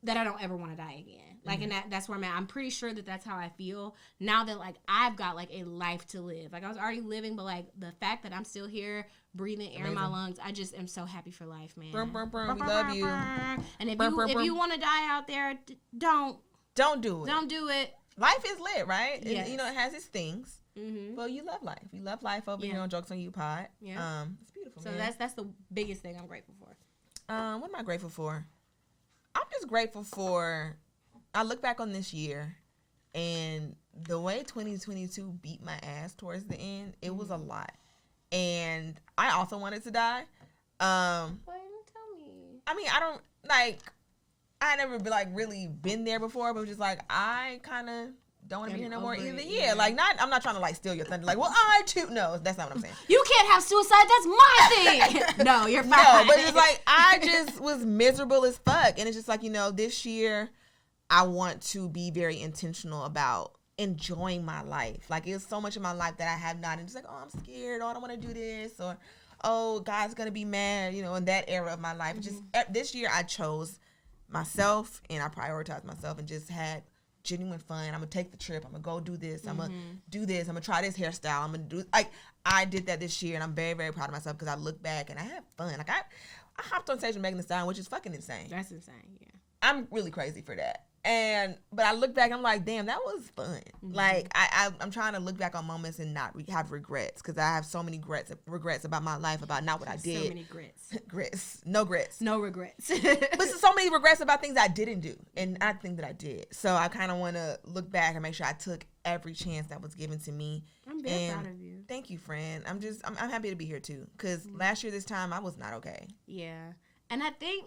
that I don't ever want to die again. Like, and that's where I'm at. I'm pretty sure that that's how I feel now that, like, I've got, like, a life to live. Like, I was already living, but, like, the fact that I'm still here, breathing air in my lungs, I just am so happy for life, man. We love you. And if you want to die out there, don't do it. Don't do it. Life is lit, right? Yes. It has its things. Well, you love life. You love life over here on Jokes on You Pod. Yeah. It's beautiful, so man. that's the biggest thing I'm grateful for. What am I grateful for? I'm just grateful for, I look back on this year and the way 2022 beat my ass towards the end, it was a lot. And I also wanted to die. Why didn't tell me? I mean, I never really been there before, but it was just like, I kind of don't want to be here no more either. Yeah, like, I'm not trying to, like, steal your thunder. Like, well, I too. No, that's not what I'm saying. You can't have suicide. That's my thing. No, you're fine. No, but it's like, I just was miserable as fuck. And it's just like, this year, I want to be very intentional about enjoying my life. Like, it's so much of my life that I have not. And it's like, oh, I'm scared. Oh, I don't want to do this. Or, oh, God's going to be mad, in that era of my life. Just this year, I chose myself and I prioritized myself and just had genuine fun. I'm gonna take the trip. I'm gonna go do this. I'm gonna do this. I'm gonna try this hairstyle. I'm gonna do I did that this year, and I'm very, very proud of myself because I look back and I had fun. Like I hopped on stage with Megan Thee Stallion, which is fucking insane. That's insane. Yeah, I'm really crazy for that. But I look back, I'm like, damn, that was fun. Mm-hmm. Like, I'm trying to look back on moments and not have regrets, because I have so many regrets about my life, about not what I did. So many grits. No grits. No regrets. But so many regrets about things I didn't do and I think that I did. So I kind of want to look back and make sure I took every chance that was given to me. I'm very proud of you. Thank you, friend. I'm happy to be here too, because last year this time I was not okay. Yeah. And I think,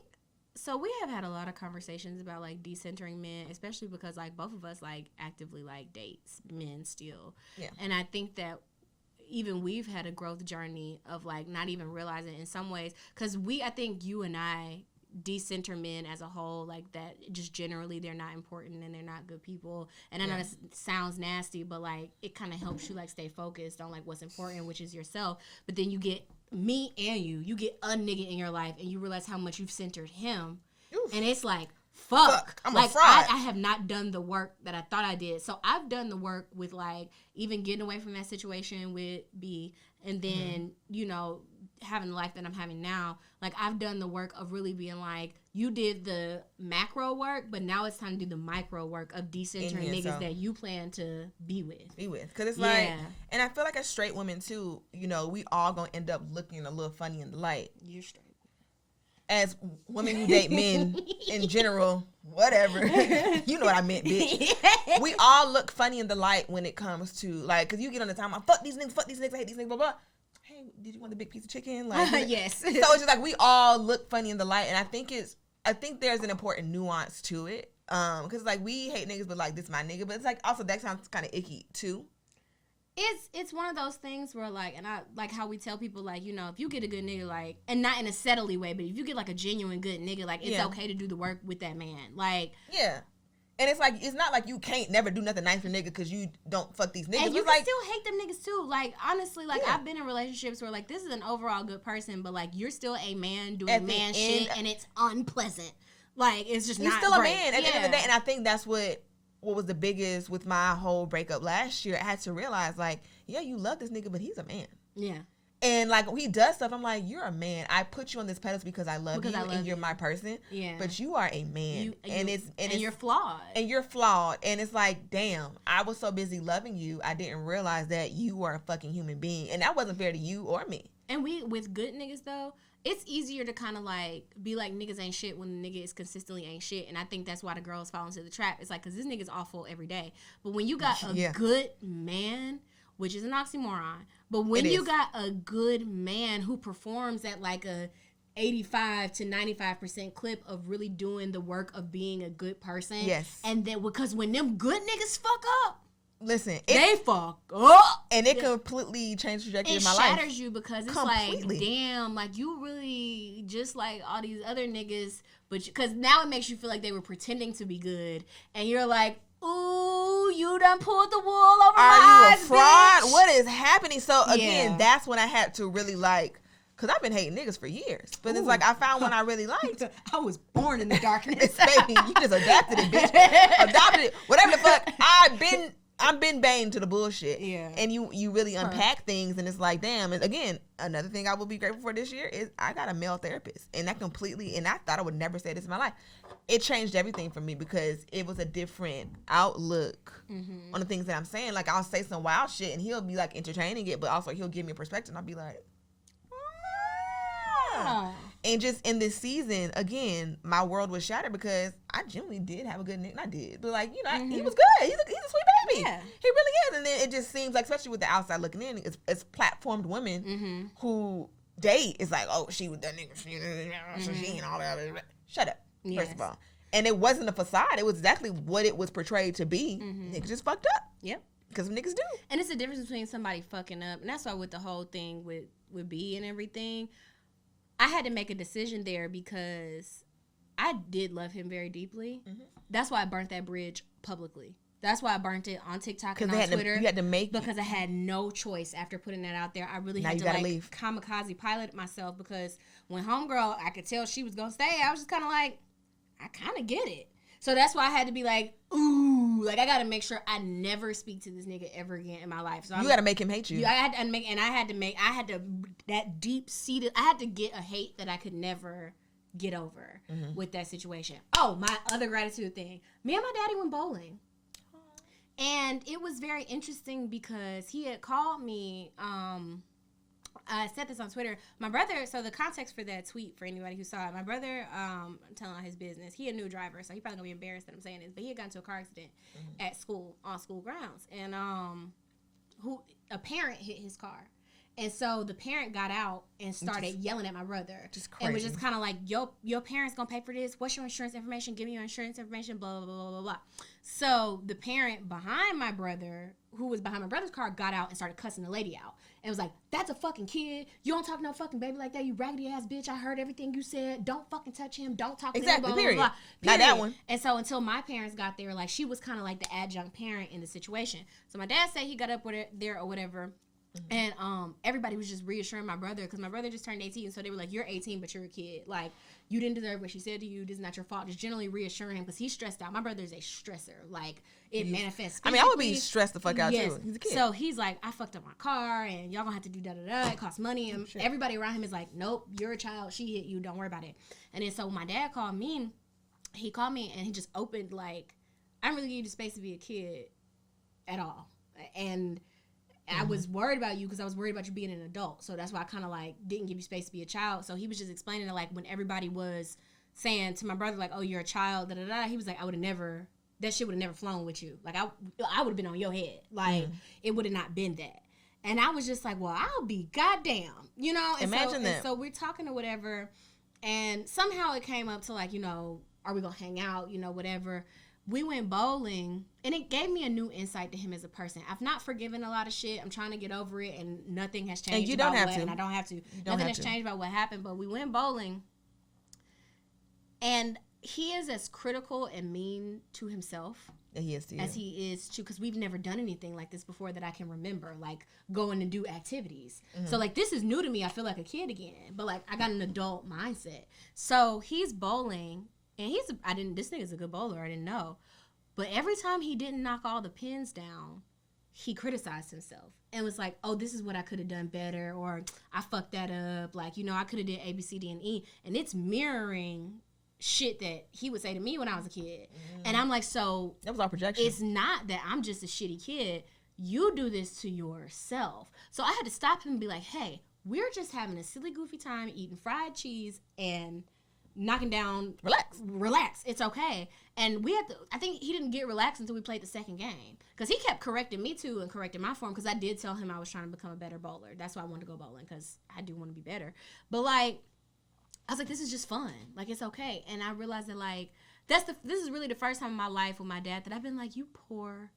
so we have had a lot of conversations about like decentering men, especially because like both of us like actively like dates men still. Yeah. And I think that even we've had a growth journey of like not even realizing in some ways, because I think you and I decenter men as a whole, like that just generally they're not important and they're not good people. And I know it sounds nasty, but like it kind of helps you like stay focused on like what's important, which is yourself. But then you get me and you get a nigga in your life and you realize how much you've centered him. Oof. And it's like, fuck. I'm like, a fraud. I have not done the work that I thought I did. So I've done the work with like even getting away from that situation with B, and then, you know, having the life that I'm having now. Like, I've done the work of really being like, you did the macro work, but now it's time to do the micro work of decentering niggas that you plan to be with. Because it's like, and I feel like as straight women too, you know, we all gonna end up looking a little funny in the light. You're straight. As women who date men in general, whatever. You know what I meant, bitch. We all look funny in the light when it comes to, like, because you get on the time, I fuck these niggas, I hate these niggas, blah, blah. Hey, did you want the big piece of chicken? Like, yes. So it's just like we all look funny in the light, and I think there's an important nuance to it. Because like we hate niggas, but like this my nigga, but it's like also that sounds kind of icky too. It's one of those things where like, and I like how we tell people like, you know, if you get a good nigga, like, and not in a settly way, but if you get like a genuine good nigga, like it's okay to do the work with that man, like. Yeah. And it's like, it's not like you can't never do nothing nice for nigga because you don't fuck these niggas. And you can like, still hate them niggas too. Like, honestly, like, I've been in relationships where, like, this is an overall good person, but, like, you're still a man doing man shit, and it's unpleasant. Like, it's just not He's still great. a man at the end of the day. And I think that's what was the biggest with my whole breakup last year. I had to realize, like, yeah, you love this nigga, but he's a man. Yeah. And, like, when he does stuff, I'm like, you're a man. I put you on this pedestal because I love you and you're my person. Yeah. But you are a man. And you're flawed. And you're flawed. And it's like, damn, I was so busy loving you, I didn't realize that you were a fucking human being. And that wasn't fair to you or me. And with good niggas, though, it's easier to kind of, like, be like, niggas ain't shit when the nigga is consistently ain't shit. And I think that's why the girls fall into the trap. It's like, because this nigga's awful every day. But when you got a good man, which is an oxymoron, but when you got a good man who performs at like a 85 to 95% clip of really doing the work of being a good person. Yes. And then, because when them good niggas fuck up, listen, they fuck up. And it completely changed the trajectory of my life. It shatters you because it's like, damn, like you really just like all these other niggas, but because now it makes you feel like they were pretending to be good. And you're like, ooh, you done pulled the wool over my eyes, Are you a fraud? bitch. What is happening? So again, that's when I had to really like, because I've been hating niggas for years. But it's like I found one I really liked. I was born in the darkness. Baby, you just adapted it, bitch. Adopted it. Whatever the fuck. I've been banged to the bullshit. Yeah. And you really unpack things, and it's like, damn. And again, another thing I will be grateful for this year is I got a male therapist. And that completely, and I thought I would never say this in my life. It changed everything for me because it was a different outlook on the things that I'm saying. Like, I'll say some wild shit, and he'll be like entertaining it, but also he'll give me a perspective, and I'll be like, And just in this season, again, my world was shattered because I genuinely did have a good nigga. I did. But, like, you know, he was good. He's a sweet baby. Yeah. He really is. And then it just seems like, especially with the outside looking in, it's platformed women who date. It's like, oh, she was that nigga. She and all that. Shut up, first of all. And it wasn't a facade. It was exactly what it was portrayed to be. Niggas just fucked up. Yep. Because niggas do. And it's the difference between somebody fucking up. And that's why with the whole thing with B and everything, I had to make a decision there because I did love him very deeply. That's why I burnt that bridge publicly. That's why I burnt it on TikTok and on Twitter. You had to make because I had no choice after putting that out there. I really had to leave. Kamikaze pilot myself because when homegirl, I could tell she was gonna stay. I was just kind of like, I kind of get it. So that's why I had to be like, ooh, like I got to make sure I never speak to this nigga ever again in my life. So you got to make him hate you. I had to that deep seated. I had to get a hate that I could never get over with that situation. Oh, my other gratitude thing. Me and my daddy went bowling. And it was very interesting because he had called me. I said this on Twitter. My brother, so the context for that tweet, for anybody who saw it, my brother, I'm telling his business, he a new driver, so he probably going to be embarrassed that I'm saying this, but he had gotten into a car accident at school, on school grounds. And a parent hit his car. And so the parent got out and started yelling at my brother. Just crazy. And was just kind of like, your parents going to pay for this? What's your insurance information? Give me your insurance information, blah, blah, blah, blah, blah. So the parent behind my brother, who was behind my brother's car, got out and started cussing the lady out. And was like, that's a fucking kid. You don't talk to no fucking baby like that, you raggedy ass bitch. I heard everything you said. Don't fucking touch him. Don't talk to him. Blah, period. Blah, blah. Not that one. And so until my parents got there, like, she was kind of like the adjunct parent in the situation. So my dad said he got up with her there or whatever. And everybody was just reassuring my brother because my brother just turned 18. So they were like, you're 18, but you're a kid. Like, you didn't deserve what she said to you. This is not your fault. Just generally reassuring him because he's stressed out. My brother's a stressor. Like, it manifests physically. I mean, I would be stressed the fuck out, too. He's a kid. So he's like, I fucked up my car, and y'all gonna have to do da-da-da. It costs money. And everybody around him is like, nope, you're a child. She hit you. Don't worry about it. And then so my dad called me. He called me, and he just opened, like, I didn't really give you the space to be a kid at all. And I was worried about you because I was worried about you being an adult. So that's why I kind of, like, didn't give you space to be a child. So he was just explaining it, like, when everybody was saying to my brother, like, oh, you're a child, da-da-da. He was like, I would have never, that shit would have never flown with you. Like, I would have been on your head. Like, it would have not been that. And I was just like, well, I'll be goddamn, you know? And Imagine that. And so we're talking or whatever. And somehow it came up to, like, you know, are we going to hang out, you know, whatever. We went bowling, and it gave me a new insight to him as a person. I've not forgiven a lot of shit. I'm trying to get over it, and nothing has changed. And you don't have to. And I don't have to. Nothing has changed about what happened, but we went bowling, and he is as critical and mean to himself as he is to, because we've never done anything like this before that I can remember, like going to do activities. So, like, this is new to me. I feel like a kid again, but, like, I got an adult mindset. So he's bowling. And this nigga's a good bowler, I didn't know. But every time he didn't knock all the pins down, he criticized himself. And was like, oh, this is what I could have done better. Or I fucked that up. Like, you know, I could have did A, B, C, D, and E. And it's mirroring shit that he would say to me when I was a kid. And I'm like, so. That was our projection. It's not that I'm just a shitty kid. You do this to yourself. So I had to stop him and be like, hey, we're just having a silly, goofy time eating fried cheese and knocking down, relax, it's okay. And we had to, I think he didn't get relaxed until we played the second game, because he kept correcting me too and correcting my form, because I did tell him I was trying to become a better bowler. That's why I wanted to go bowling, because I do want to be better. But, like, I was like, this is just fun, like, it's okay. And I realized that, like, this is really the first time in my life with my dad that I've been like, you poor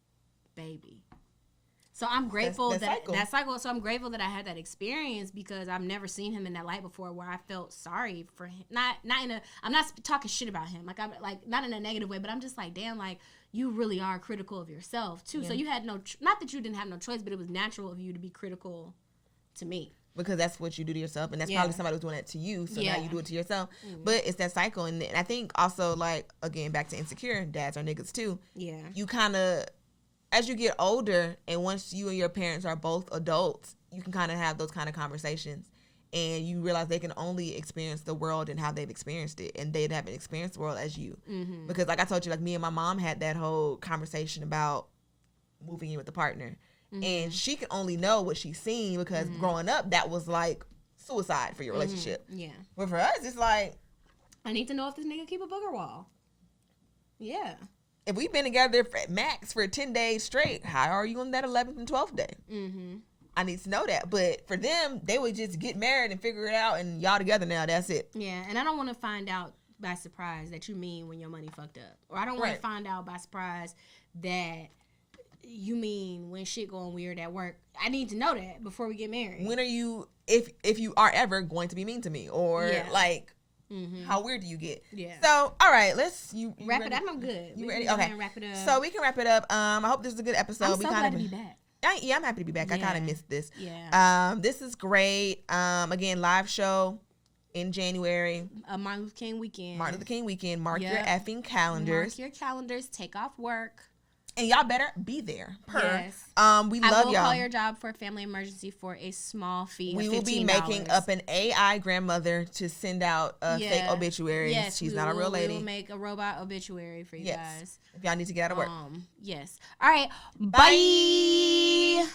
baby. So I'm grateful that cycle. So I'm grateful that I had that experience, because I've never seen him in that light before, where I felt sorry for him. I'm not talking shit about him. Like, I'm like, not in a negative way, but I'm just like, damn, like, you really are critical of yourself too. Yeah. So you had not that you didn't have no choice, but it was natural of you to be critical to me. Because that's what you do to yourself, and that's probably somebody was doing that to you, so now you do it to yourself. But it's that cycle, and I think also, like, again, back to insecure, dads are niggas too. Yeah. You kind of, as you get older, and once you and your parents are both adults, you can kind of have those kind of conversations, and you realize they can only experience the world and how they've experienced it, and they haven't experienced the world as you. Because, like I told you, like, me and my mom had that whole conversation about moving in with a partner, and she can only know what she's seen, because growing up, that was like suicide for your relationship. Yeah. But for us, it's like, I need to know if this nigga keep a booger wall. Yeah. If we've been together max for 10 days straight, how are you on that 11th and 12th day? I need to know that. But for them, they would just get married and figure it out, and y'all together now. That's it. Yeah, and I don't want to find out by surprise that you mean when your money fucked up. Or I don't want to find out by surprise that you mean when shit going weird at work. I need to know that before we get married. When are you, if you are ever going to be mean to me? Or, like... How weird do you get? Yeah. So, all right, let's you wrap ready? it up. I'm good. You ready? Okay. Wrap it up. So we can wrap it up. I hope this is a good episode. I'm so glad to be back. I'm happy to be back. I kind of missed this. Yeah. This is great. Again, live show in January. Martin Luther King weekend. Mark your effing calendars. Mark your calendars. Take off work. And y'all better be there. Yes. We love y'all. I will call your job for a family emergency for a small fee. We of $15. will be making up an AI grandmother to send out fake obituaries. Yes, she's not a real lady. We will make a robot obituary for you guys. If y'all need to get out of work. Yes. All right. Bye.